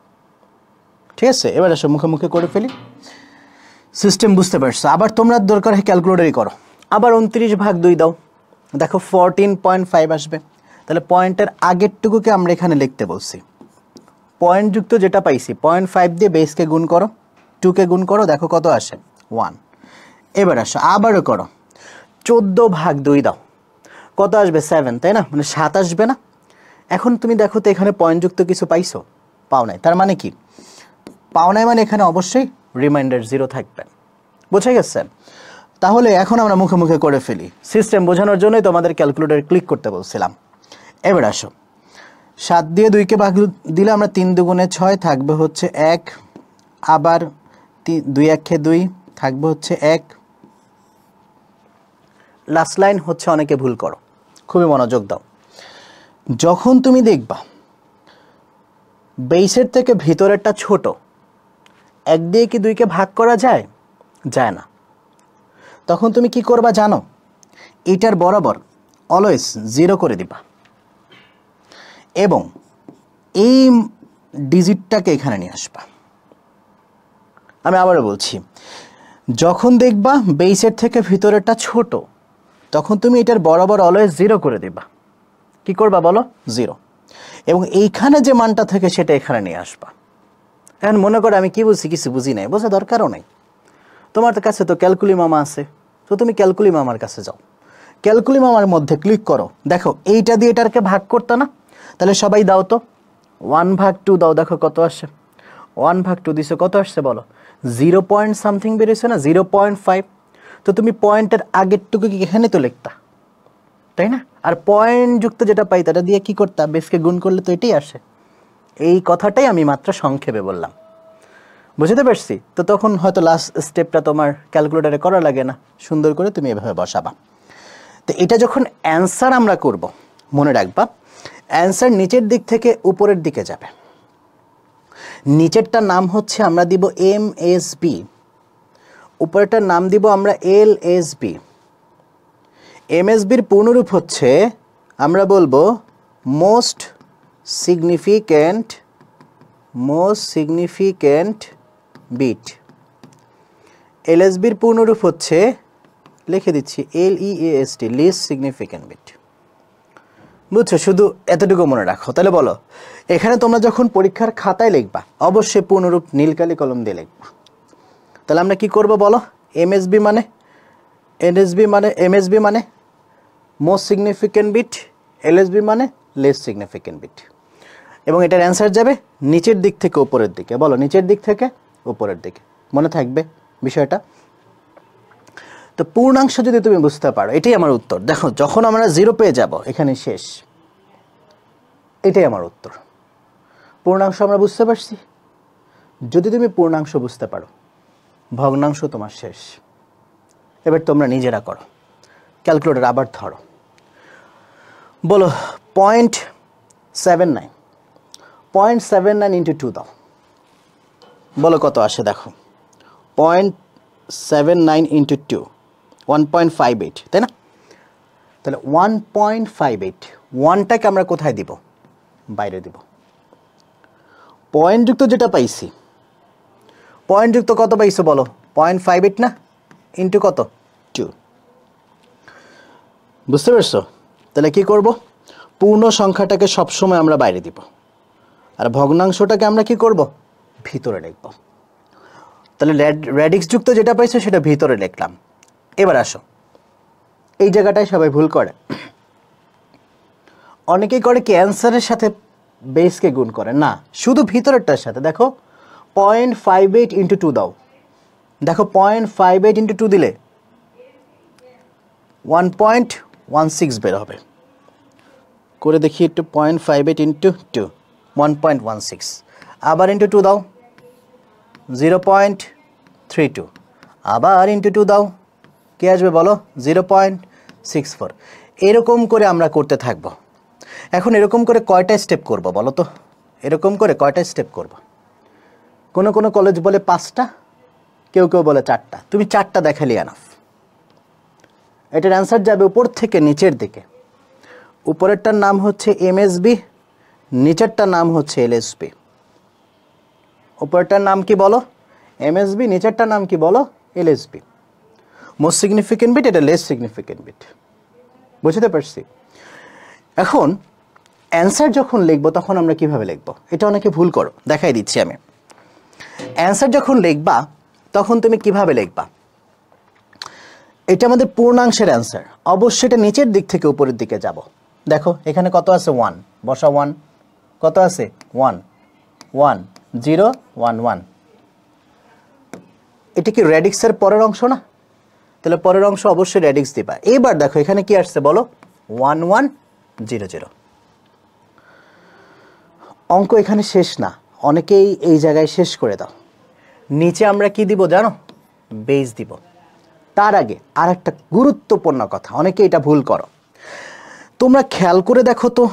ঠিক আছে, এবার আসো মুখে মুখে করে ফেলি। সিস্টেম বুঝতে পারছো? আবার তোমরা দরকার হয় ক্যালকুলেটরই করো। আবার 29 ভাগ 2 দাও, দেখো 14.5 আসবে। তাহলে পয়েন্টের আগেরটুকুকে আমরা এখানে লিখতে বলছি। পয়েন্টযুক্ত যেটা পাইছি 0.5 দিয়ে বেসকে গুণ করো, 2কে গুণ করো, দেখো কত আসে? 1। এবার আসো আবারও করো, 14 ভাগ 2 দাও, কত আসবে? 7, তাই না? মানে 7 আসবে না? এখন তুমি দেখো তো এখানে পয়েন্টযুক্ত কিছু পাইছো? পাও নাই। তার মানে কি? পাও নাই মানে এখানে অবশ্যই রিমাইন্ডার 0 থাকবে। বুঝে গেছে? তাহলে এখন আমরা মুখে মুখে করে ফেলি, সিস্টেম বোঝানোর জন্যই তোমাদের ক্যালকুলেটরে ক্লিক করতে বলছিলাম। এবার আসো, 7 দিয়ে 2কে ভাগ দিলে আমরা 3 দুগুণে 6 থাকবে হচ্ছে 1, আবার 2 1 2 থাকবে হচ্ছে 1। লাস্ট লাইন হচ্ছে অনেকে ভুল করো, খুবই মনোযোগ দাও। যখন তুমি দেখবা বেসের থেকে ভিতরেরটা ছোট, 1 দিয়ে কি 2কে ভাগ করা যায়? যায় না। তখন তুমি কি করবা জানো? এটার বরাবর অলওয়েজ 0 করে দিবা এবং এই ডিজিটটাকে এখানে নিয়ে আসবা। আমি আবারও বলছি, যখন দেখবা বেসের থেকে ভিতরেরটা ছোট, তখন তুমি এটার বরাবর অলওয়েজ 0 করে দিবা। কি করবা বলো? 0। এবং এইখানে যে মানটা থাকে সেটা এখানে নিয়ে আসবা। এখন মনে করো আমি কি বুঝছি? কিছু বুঝি নাই, বোঝা দরকারও নাই। তোমার কাছে তো ক্যালকুলি মামা আছে, তো তুমি ক্যালকুলি মামার কাছে যাও, ক্যালকুলি মামার মধ্যে ক্লিক করো, দেখো এইটা দিয়ে এটাকে ভাগ করতে না? তাহলে সবাই দাও তো 1 ভাগ 2 দাও, দেখো কত আসে? 1 ভাগ 2 দিছো, কত আসছে বলো? 0 পয়েন্ট সামথিং বেরিয়েছে না? 0.5। তো তুমি পয়েন্টের আগেরটুকু কি এখানে তো লিখতা, তাই না? আর পয়েন্ট যুক্ত যেটা পাই তাটা দিয়ে কি করতা? বেসকে গুণ করলে তো এটাই আসে। এই কথাটাই আমি মাত্র সংক্ষেপে বললাম, বুঝতে পারছি? তো তখন হয়তো লাস্ট স্টেপটা তোমার ক্যালকুলেটরে করা লাগে না, সুন্দর করে তুমি এভাবে বসাবা। তো এটা যখন অ্যান্সার আমরা করব, মনে রাখবা অ্যান্সার নিচের দিক থেকে উপরের দিকে যাবে। নিচেরটার নাম হচ্ছে আমরা দিব MSB, উপরেরটার নাম দিব আমরা LSB। MSBর পূর্ণরূপ হচ্ছে আমরা বলবো মোস্ট সিগনিফিক্যান্ট বিট। LSBর পূর্ণরূপ হচ্ছে, লিখে দিচ্ছি, LEAST, লিস্ট সিগনিফিক্যান্ট বিট। বুঝছো? শুধু এতটুকু মনে রাখো। তাহলে বলো, এখানে তোমরা যখন পরীক্ষার খাতায় লিখবা অবশ্যই পূর্ণরূপ নীলকালি কলম দিয়ে লিখবা। তাহলে আমরা কি করব বলো? MSB মানে মোস্ট সিগনিফিক্যান্ট বিট, LSB মানে লেস সিগনিফিক্যান্ট বিট। এবং এটার অ্যান্সার যাবে নিচের দিক থেকে উপরের দিকে। বলো, নিচের দিক থেকে উপরের দিকে। মনে থাকবে বিষয়টা? তো পূর্ণাংশ যদি তুমি বুঝতে পারো, এটাই আমার উত্তর। দেখো যখন আমরা 0 পেয়ে যাব এখানে শেষ, এটাই আমার উত্তর। পূর্ণাংশ আমরা বুঝতে পারছি। যদি তুমি পূর্ণাংশ বুঝতে পারো, ভগ্নাংশ তোমার শেষ। এবার তোমরা নিজেরা করো, ক্যালকুলেটর আবার ধরো, বলো 0.79 0.79 ইন্টু 2 দাও, বলো কত আসে দেখো। 0.79 ইন্টু 2 1.58, তাই না? তাহলে 1.58, ওয়ানটাকে আমরা কোথায় দিব? বাইরে দিব। পয়েন্টযুক্ত যেটা পাইছি, পয়েন্টযুক্ত কত পাইছো বলো? 0.58 না, ইন্টু কত? 2। বুঝতে পারছো? তাহলে কি করব? পূর্ণ সংখ্যাটাকে সবসময় আমরা বাইরে দিব, আর ভগ্নাংশটাকে আমরা কি করব? ভিতরে লিখব। তাহলে রেডিক্স যুক্ত যেটা পাইছো সেটা ভিতরে লিখলাম। এবার আসো, এই জায়গাটায় সবাই ভুল করে। অনেকেই করে কি অ্যান্সারের সাথে বেসকে গুণ করে, না, শুধু ভিতরেরটার সাথে। দেখো 0.58 ইন্টু 2 দাও, দেখো 0.58 ইন্টু 2 দিলে 1.16 বের হবে। করে দেখি একটু, 0.58 ইন্টু 2 1.16, আবার ইন্টু 2 দাও 0.32, আবার ইন্টু 2 দাও, কি আসবে বলো? 0.64। এরকম করে আমরা করতে থাকবো। এখন এরকম করে কয়টা স্টেপ করব বলো তো? এরকম করে কয়টা স্টেপ করব? কোনো কোনো কলেজ বলে 5টা, কেউ কেউ বলে 4টা। তুমি 4টা দেখালে এনাফ। এটার অ্যান্সার যাবে উপর থেকে নিচের দিকে। উপরেরটার নাম হচ্ছে এমএসবি, নিচেরটার নাম হচ্ছে এলএসবি। উপরেরটার নাম কি বলো? এমএসবি, নিচেরটার নাম কি বলো? এলএসবি। মোস্ট সিগনিফিকেন্ট বিট, এটা লেস সিগনিফিকেন্ট বিট। বুঝতে পারছি? এখন অ্যান্সার যখন লিখবো তখন আমরা কিভাবে লিখবো? এটা অনেকে ভুল করো, দেখাই দিচ্ছি আমি। অ্যান্সার যখন লিখবা তখন তুমি কিভাবে লিখবা? এটা আমাদের পূর্ণাংশের অ্যান্সার, অবশ্যই এটা নিচের দিক থেকে উপরের দিকে যাব। দেখো এখানে কত আছে? 1, বসা 1। কত আছে? 1 1 0 1 1। এটা কি রেডিক্সের পরের অংশ না? তাহলে পরের অংশ অবশ্যই রেডিক্স দিবা। এবার দেখো এখানে কি আসছে বলো? 1 1 0 0। অঙ্ক এখানে শেষ না, অনেকেই এই জায়গায় শেষ করে দাও। নিচে আমরা কি দিব জানো? বেস দিব। তার আগে আর একটা গুরুত্বপূর্ণ কথা, অনেকে এটা ভুল করো। তোমরা খেয়াল করে দেখো তো,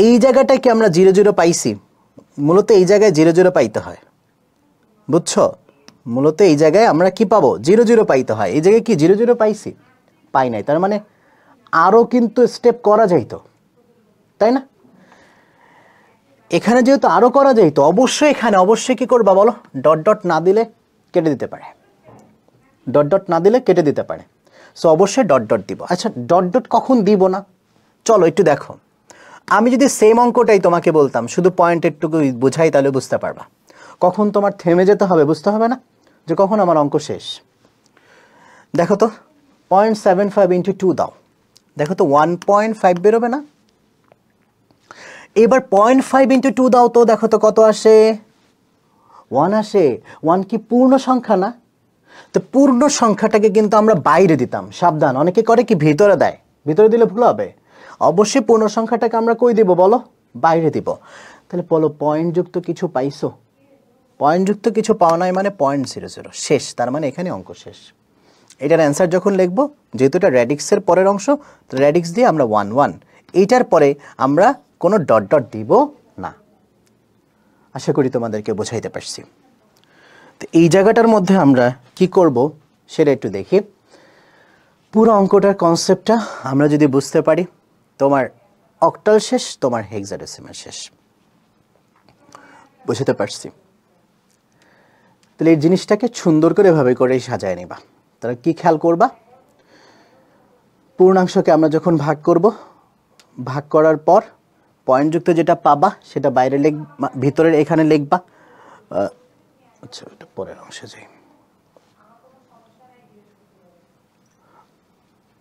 এই জায়গাটায় কি আমরা 0 0 পাইছি? মূলত এই জায়গায় 0 0 পাইতে হয়, বুঝছো? মূলত এই জায়গায় আমরা কি পাবো? 0 0 পাইতে হয়। এই জায়গায় কি 0 0 পাইছি? পাই নাই। তার মানে আরও কিন্তু স্টেপ করা যাইতো, তাই না? এখানে যেহেতু আরও করা যাইতো, অবশ্যই এখানে অবশ্যই কি করবা বলো? ডট ডট না দিলে কেটে দিতে পারে, ডট ডট না দিলে কেটে দিতে পারে। সো অবশ্যই ডট ডট দিব। আচ্ছা, ডট ডট কখন দিব না? চলো একটু দেখো। আমি যদি সেম অঙ্কটাই তোমাকে বলতাম, শুধু পয়েন্ট একটুকু বুঝাই, তাহলে বুঝতে পারবা। কখন তোমার থেমে যেতে হবে বুঝতে হবে না, যে কখন আমার অঙ্ক শেষ। দেখো তো 0.75 ইন্টু 2 দাও, দেখো তো 1.5 বেরোবে না? এবার 0.5 ইন্টু 2 দাও তো, দেখো তো কত আসে? 1 আসে। 1 কি পূর্ণ সংখ্যা না? তো পূর্ণ সংখ্যাটাকে কিন্তু আমরা বাইরে দিতাম, সাবধান। অনেকে করে কি ভিতরে দেয়, ভিতরে দিলে ভুল হবে। অবশ্যই পূর্ণ সংখ্যাটাকে আমরা কই দিব বলো? বাইরে দিব। তাহলে বলো পয়েন্টযুক্ত কিছু পাইছো? পয়েন্টযুক্ত কিছু পাওয়া নাই মানে 0.00 শেষ। তার মানে এখানে অঙ্ক শেষ। এটার অ্যান্সার যখন লিখব, যেহেতু এটা রেডিক্সের পরের অংশ, রেডিক্স দিয়ে আমরা 1 1। এইটার পরে আমরা কোনো ডট ডট দিব না। আশা করি তোমাদেরকে বোঝাইতে পারছি। তো এই জায়গাটার মধ্যে আমরা কি করব সেটা একটু দেখি। পুরো অঙ্কটার কনসেপ্টটা আমরা যদি বুঝতে পারি, তোমার অক্টাল শেষ, তোমার হেক্সাডেসিমাল শেষ। বুঝতে পারছি? তাহলে এই জিনিসটাকে সুন্দর করে এভাবে করেই সাজায় নিবা। তাহলে কি খেয়াল করবা? পূর্ণাংশকে আমরা যখন ভাগ করব, ভাগ করার পর পয়েন্টযুক্ত যেটা পাবা সেটা বাইরে লিখবা, ভিতরের এখানে লিখবা। আচ্ছা, এটা পরের অংশে যাই।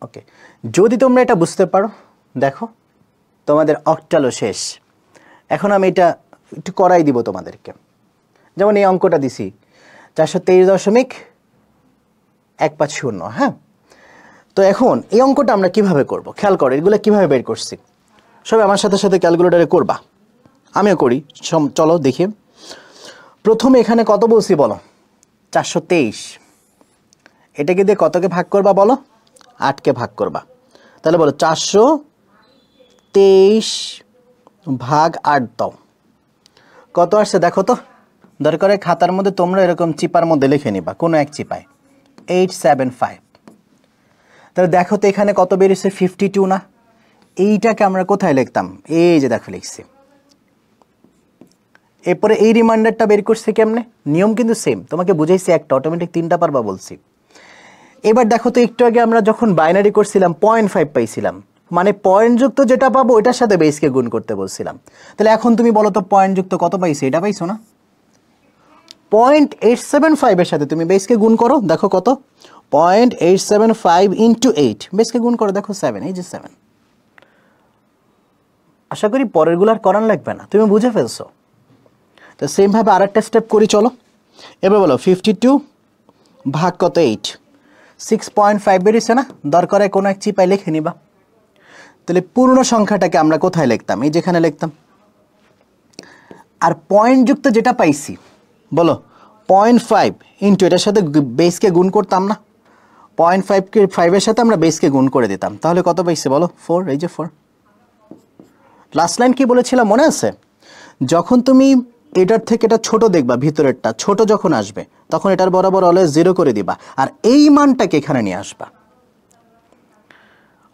ওকে, যদি তোমরা এটা বুঝতে পারো, দেখো তোমাদের অক্টালও শেষ। এখন আমি এটা একটু করাই দিব তোমাদেরকে। যেমন এই অঙ্কটা দিছি 423.150। হ্যাঁ, তো এখন এই অঙ্কটা আমরা কিভাবে করব খেয়াল করো। এগুলো কিভাবে বের করছি সবাই আমার সাথে সাথে ক্যালকুলেটরে করবা, আমিও করি। চলো দেখি। প্রথমে এখানে কত বলছি বলো? 423। এটাকে দিয়ে কতকে ভাগ করবা বলো? 8কে ভাগ করবা। তাহলে বলো 423 ভাগ 8 দাও, কত আসছে দেখো তো। দরকার হয় খাতার মধ্যে তোমরা এরকম চিপার মধ্যে লিখে নিবা, কোনো এক চিপায় 875। তাহলে দেখো তো এখানে কত বেরিয়েছে 52 না। এইটাকে আমরা কোথায় লিখতাম, এই যে দেখো লিখছি। এরপরে এই রিমাইন্ডারটা বের করছে কেমনে, নিয়ম কিন্তু সেম, তোমাকে বুঝাইছি একটা, অটোমেটিক 3টা পারবা বলছি। এবার দেখো তো একটু আগে আমরা যখন বাইনারি করছিলাম 0.5 পাইছিলাম, মানে পয়েন্ট যুক্ত যেটা পাবো ওইটার সাথে বেসকে গুণ করতে বলছিলাম। তাহলে এখন তুমি বলো তো পয়েন্ট যুক্ত কত পাইছি, এটা পাইছো না। 0.875 এর সাথে তুমি বেসকে গুণ করো, দেখো কত, 0.875 ইন্টু 8, বেসকে গুণ করো, দেখো 7, এই যে 7। আশা করি পরেরগুলো আর করার লাগবে না, তুমি বুঝে ফেলছো। তো সেমভাবে আর একটা স্টেপ করি চলো। এবার বলো 52 ভাগ কত 8, 6.5 বেরিয়েছে না। দরকার হয় কোনো এক চিপায় লিখে নিবা। তাহলে পূর্ণ সংখ্যাটাকে আমরা কোথায় লিখতাম, এই যেখানে লিখতাম। আর পয়েন্ট যুক্ত যেটা পাইছি বলো 0.5 ইন্টু এটার সাথে বেসকে গুণ করতাম না, 0.5কে 5-এর সাথে আমরা বেসকে গুণ করে দিতাম, তাহলে কত পাইছে বলো 4, এই যে 4। লাস্ট লাইন কি বলেছিলাম মনে আছে, যখন তুমি এটার থেকে এটা ছোট দেখবা, ভিতরেরটা ছোট যখন আসবে তখন এটার বরাবর অলওয়েজ 0 করে দিবা, আর এই মানটাকে এখানে নিয়ে আসবা।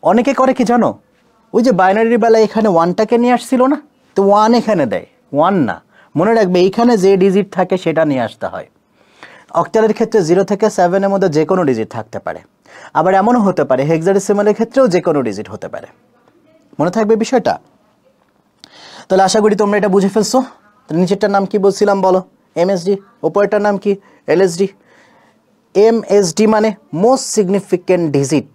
অনেকে করে কি জানো, ওই যে বাইনারির বেলায় এখানে 1টাকে নিয়ে আসছিল না, তো 1 এখানে দেয়, 1 না, মনে রাখবে এইখানে যে ডিজিট থাকে সেটা নিয়ে আসতে হয়। অক্টালের ক্ষেত্রে 0 থেকে 7-এর মধ্যে যে কোনো ডিজিট থাকতে পারে, আবার এমনও হতে পারে হেক্সাডেসিমালের ক্ষেত্রেও যে কোনো ডিজিট হতে পারে, মনে থাকবে বিষয়টা। তাহলে আশা করি তোমরা এটা বুঝে ফেলছো। তাহলে নিচেরটার নাম কি বলছিলাম বলো, এমএসডি, উপরেরটার নাম কি, এলএসডি। এমএসডি মানে মোস্ট সিগনিফিক্যান্ট ডিজিট,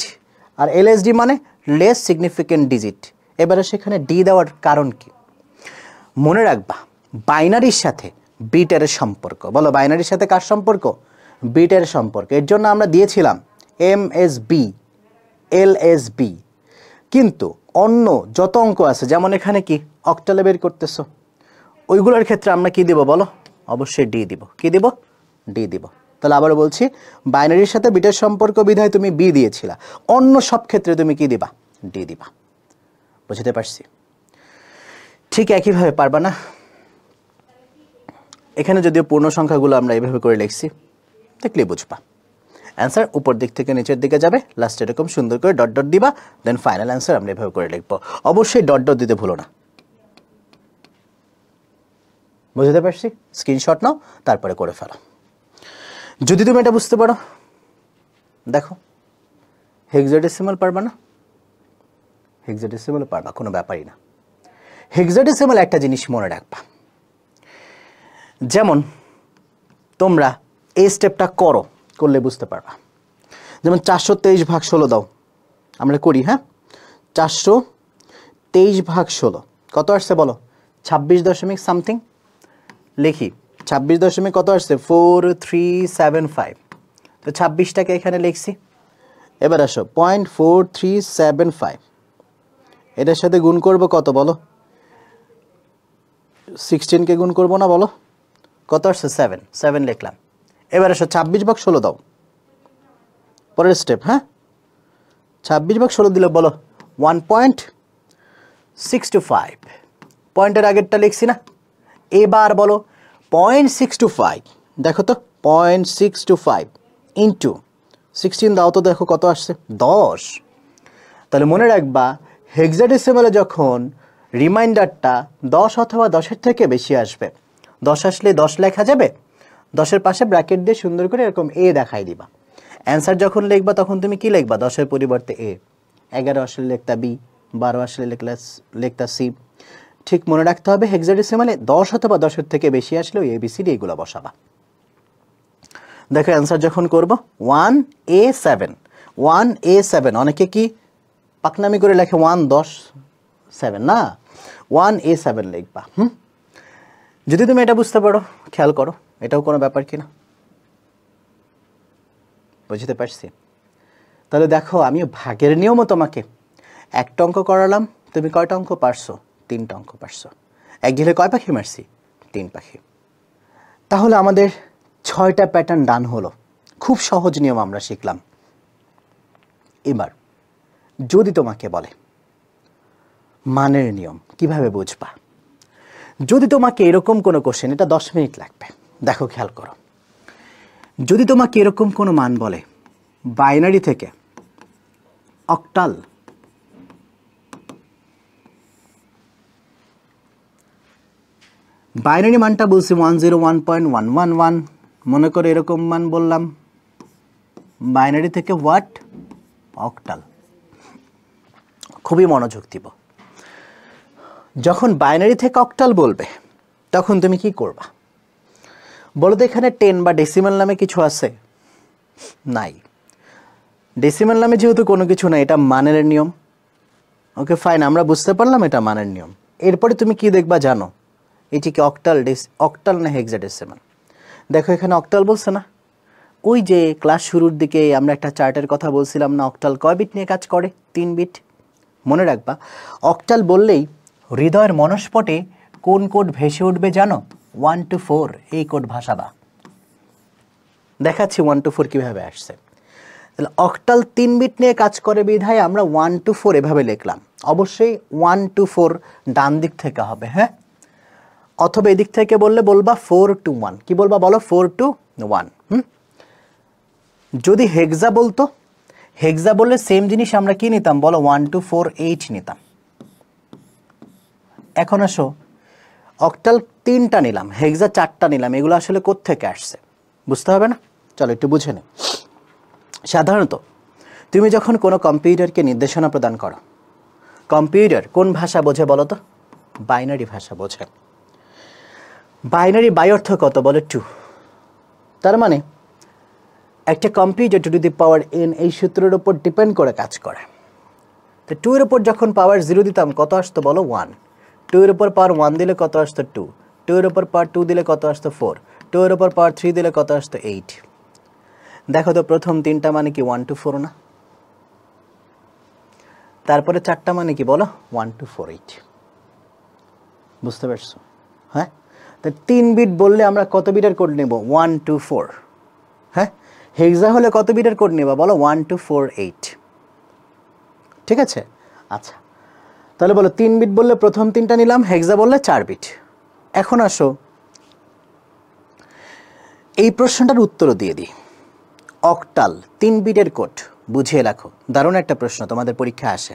আর এলএসডি মানে লেস সিগনিফিক্যান্ট ডিজিট। এবারে সেখানে ডি দেওয়ার কারণ কি, মনে রাখবা বাইনারির সাথে বিটের সম্পর্ক, বলো বাইনারির সাথে কার সম্পর্ক, বিটের সম্পর্ক। এর জন্য আমরা দিয়েছিলাম এমএসবি, এলএসবি। কিন্তু অন্য যত অঙ্ক আছে, যেমন এখানে কি অক্টালে বের করতেছো, ওইগুলোর ক্ষেত্রে আমরা কি দিব বলো, অবশ্যই ডি দিব। কি দিব, ডি দিব। তাহলে আবারও বলছি, বাইনারির সাথে বিটের সম্পর্ক বিধায় তুমি বি দিয়েছিলা, অন্য সব ক্ষেত্রে তুমি কি দিবা, ডি দিবা। বুঝতে পারছি। ঠিক একইভাবে পারবা না, এখানে যদিও পূর্ণ সংখ্যাগুলো আমরা এইভাবে করে লিখছি, দেখলেই বুঝবা। অ্যান্সার উপর দিক থেকে নিচের দিকে যাবে, লাস্টে এরকম সুন্দর করে ডট ডট দিবা, দেন ফাইনাল অ্যান্সার আমরা এভাবে করে লিখবো। অবশ্যই ডট ডট দিতে ভুলো না। বুঝতে পারছি, স্ক্রিনশট নাও, তারপরে করে ফেলো। যদি তুমি এটা বুঝতে পারো, দেখো হেক্সাডেসিমাল পারবা না, হেক্সাডেসিমাল পারবা, কোনো ব্যাপারই না। হেক্সাডেসিমাল একটা জিনিস মনে রাখবা, যেমন তোমরা এই স্টেপটা করলে বুঝতে পারবা। যেমন 423 ভাগ 16 দাও, আমরা করি, হ্যাঁ 423 ভাগ 16 কত আসছে বলো, 26 দশমিক সামথিং। লিখি 26 দশমিক কত আসছে, 4375। তো 26টাকে এখানে লিখছি। এবার আসো 0.4375, এটার সাথে গুণ করবো কত বলো, 16কে গুণ করবো না বলো, কত আসছে 7, 7 লিখলাম। এবার আসো 26 ভাগ 16 দাও, পরের স্টেপ, হ্যাঁ 26 ভাগ 16 দিলে বলো 1.625, পয়েন্টের আগেরটা লিখছি না। এবার বলো 0.625, দেখো তো 0.625 ইন্টু 16 দাও তো, দেখো কত আসছে 10। তাহলে মনে রাখবা হেক্সাডেসিমালে যখন রিমাইন্ডারটা 10 অথবা 10-এর থেকে বেশি আসবে, 10 আসলে 10 লেখা যাবে, 10-এর পাশে ব্র্যাকেট দিয়ে সুন্দর করে এরকম এ দেখাই দিবা। অ্যান্সার যখন লিখবা তখন তুমি কি লিখবা, 10-এর পরিবর্তে এ, 11 আসলে লিখতা বি, 12 আসলে লিখতা সি। ঠিক মনে রাখতে হবে হেক্সাডেসিমালে 10 অথবা 10-এর থেকে বেশি আসলে ওই এবিসিডি এগুলো বসাবা। দেখো অ্যান্সার যখন করব 1A7, 1A7, অনেকে কি পাকনামি করে লেখে 1-10-7, না 1A7 লিখবা। যদি তুমি এটা বুঝতে পারো, খেয়াল করো, এটাও কোনো ব্যাপার কিনা, বুঝতে পারছি। তাহলে দেখো আমি ভাগের নিয়মও তোমাকে একটা অঙ্ক করালাম, তুমি কয়টা অঙ্ক পারছো, 3টা অঙ্ক পারছো। এক ঢিলে কয় পাখি মারছি, 3 পাখি। তাহলে আমাদের 6টা প্যাটার্ন ডান হলো, খুব সহজ নিয়ম আমরা শিখলাম। এবার যদি তোমাকে বলে মানের নিয়ম কিভাবে বুঝবা, যদি তোমাকে এরকম কোনো কোশ্চেন, এটা 10 মিনিট লাগবে, দেখো খেয়াল করো, যদি তোমাকে এরকম কোনো মান বলে বাইনারি থেকে অক্টাল বাইনারি মানটা বলছি 101.111, মনে করো এরকম মান বললাম বাইনারি থেকে হোয়াট অক্টাল। খুবই মনোযোগ দিব, যখন বাইনারি থেকে অক্টাল বলবে তখন তুমি কি করবা বলো তো? এখানে 10 বা ডেসিমাল নামে কিছু আছে? নাই। ডেসিমাল নামে যেহেতু কোনো কিছু নাই, এটা মানের নিয়ম। ওকে ফাইন, আমরা বুঝতে পারলাম এটা মানের নিয়ম। এরপরে তুমি কি দেখবা জানো, এটি কি অক্টাল না হেক্সাডেসিমাল? দেখো এখানে অক্টাল বলছে না, ওই যে ক্লাস শুরুর দিকে আমরা একটা চার্টের কথা বলছিলাম না, অক্টাল কয় বিট নিয়ে কাজ করে? 3 বিট। মনে রাখবা অক্টাল বললেই হৃদয়ের মনস্পটে কোন কোড ভেসে উঠবে জানো? 1 to 4 এই কোড ভাসাবা। দেখাচ্ছি 1 to 4 কীভাবে আসছে। তাহলে অক্টাল 3 বিট নিয়ে কাজ করে বিধায় আমরা 1 to 4 এভাবে লিখলাম। অবশ্যই 1 to 4 ডান দিক থেকে হবে, হ্যাঁ, অথবা এদিক থেকে বললে বলবা 4 to 1। কি বলবা বলো? 4 to 1। যদি হেক্সা বলতো, হেক্সা বললে সেম জিনিস আমরা কি নিতাম বলো? 1 to 4 8 নিতাম। এখন আসো, অক্টাল 3টা নিলাম, হেক্সা 4টা নিলাম, এগুলো আসলে কোত্থেকে আসছে বুঝতে হবে না? চলো একটু বুঝে নিই। সাধারণত তুমি যখন কোনো কম্পিউটারকে নির্দেশনা প্রদান করো, কম্পিউটার কোন ভাষা বোঝে বলো তো? বাইনারি ভাষা বোঝে। বাইনারি বাই অর্থ কত বলো? 2। তার মানে একটা computer 2 to the power n এই সূত্রের উপর ডিপেন্ড করে কাজ করে। তো 2 এর উপর যখন পাওয়ার 0 দিতাম কত আসতো বলো? 1। 2 এর উপর পাওয়ার 1 দিলে কত আসতো? 2। 2 এর উপর পাওয়ার 2 দিলে কত আসতো? 4। 2 এর উপর পাওয়ার 3 দিলে কত আসতো? 8। দেখো তো প্রথম 3টা মানে কি 1 to 4 না? তারপরে 4টা মানে কি বলো? 1 to 4 8। বুঝতে পারছো? হ্যাঁ, তো 3 বিট বললে আমরা কত বিটের কোড নেব? 1 to 4। হ্যাঁ, হেক্সা হলে কত বিটের কোড নেবা বলো? 1 to 4 8। ঠিক আছে, আচ্ছা তাহলে বলো 3 বিট বললে প্রথম 3টা নিলাম, হেক্সা বললে 4 বিট। এখন আসো এই প্রশ্নটার উত্তর দিয়ে দিই। অক্টাল 3 বিটের কোড বুঝিয়ে রাখো, দারুণ একটা প্রশ্ন, তোমাদের পরীক্ষা আসে।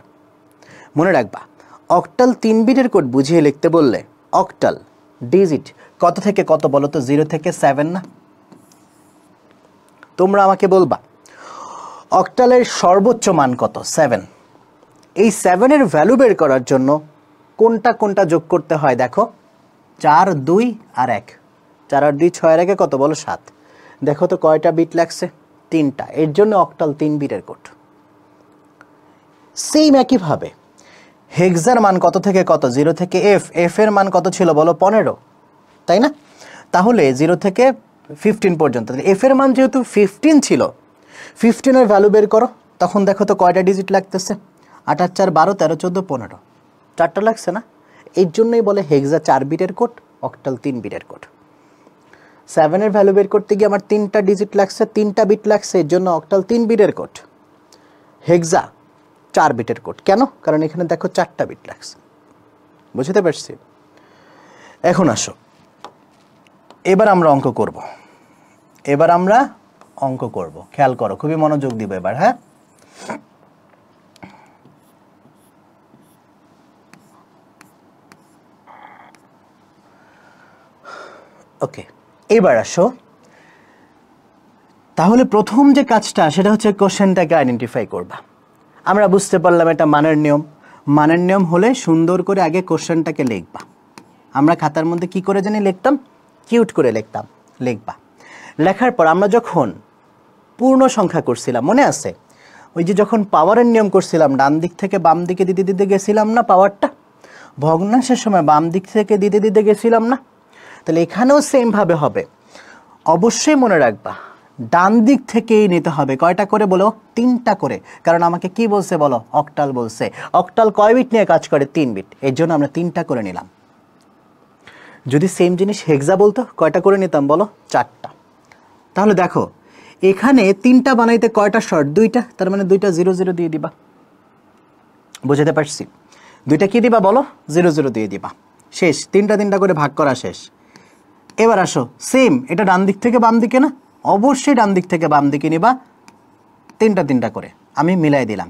মনে রাখবা অক্টাল 3 বিটের কোড বুঝিয়ে লিখতে বললে অক্টাল ডিজিট কত থেকে কত বলো তো? 0 থেকে 7 না? তোমরা আমাকে বলবা অক্টালের সর্বোচ্চ মান কত? 7। এই 7 এর ভ্যালু বের করার জন্য কোনটা কোনটা যোগ করতে হয় দেখো? 4 2 আর 1। 4 আর 2 6 আর 1 কত বলো? 7। দেখো তো কয়টা বিট লাগছে? 3টা। এর জন্য অক্টাল 3 বিটের কোড। সেম একইভাবে হেক্সার মান কত থেকে কত? 0 থেকে f। f এর মান কত ছিল বলো? 15, তাই না? তাহলে 0 থেকে 15 পর্যন্ত। f এর মান যেহেতু 15 ছিল, 15 এর ভ্যালু বের করো, তখন দেখো তো কয়টা ডিজিট লাগতেছে? 8 আর 4 12 13 14 15, 4টা লাগছে না? এর জন্যই বলে হেক্সা 4 বিটের কোড, অক্টাল 3 বিটের কোড। 7 এর ভ্যালু বের করতে গিয়ে আমার 3টা ডিজিট লাগছে, 3টা বিট লাগছে, এর জন্য অক্টাল 3 বিটের কোড। হেক্সা 4 বিটের কোড। কেন? কারণ এখানে দেখো 4টা বিট লাগছে। বুঝতে পারছি? এখন আসো, এবার আমরা অঙ্ক করব। খেয়াল করো, খুবই মনোযোগ দিব এবার, হ্যাঁ? ওকে, এবার আসো, তাহলে প্রথম যে কাজটা সেটা হচ্ছে কোশ্চেনটাকে আইডেন্টিফাই করবা। আমরা বুঝতে পারলাম এটা মানের নিয়ম। মানের নিয়ম হলে সুন্দর করে আগে কোশ্চেনটাকে লিখবা। আমরা খাতার মধ্যে কি করে জানি লিখতাম? কিউট করে লিখবা। লেখার পর আমরা যখন পূর্ণ সংখ্যা করছিলাম, মনে আছে? ওই যে যখন পাওয়ারের নিয়ম করছিলাম, ডান দিক থেকে বাম দিকে দিতে দিতে গেছিলাম না পাওয়ারটা? ভগ্নাংশের সময় বাম দিক থেকে দিতে দিতে গেছিলাম না? তাহলে এখানেও সেমভাবে হবে। অবশ্যই মনে রাখবা ডান দিক থেকেই নিতে হবে। কয়টা করে বলো? 3টা করে। কারণ আমাকে কি বলছে বলো? অক্টাল বলছে। অক্টাল কয় বিট নিয়ে কাজ করে? 3 বিট। এর জন্য আমরা 3টা করে নিলাম। যদি সেম জিনিস হেক্সা বলতো কয়টা করে নিতাম বলো? 4টা। তাহলে দেখো এখানে 3টা বানাইতে কয়টা শর্ট? 2টা। তার মানে 2টা 0 0 দিয়ে দিবা। বুঝতে পারছি? 2টা কি দিবা বলো? 0 0 দিয়ে দিবা। শেষ, তিনটা তিনটা করে ভাগ করা শেষ। এবার আসো, সেম, এটা ডান দিক থেকে বাম দিকে না, অবশ্যই ডান দিক থেকে বাম দিকে নিবা, তিনটা তিনটা করে আমি মিলাই দিলাম।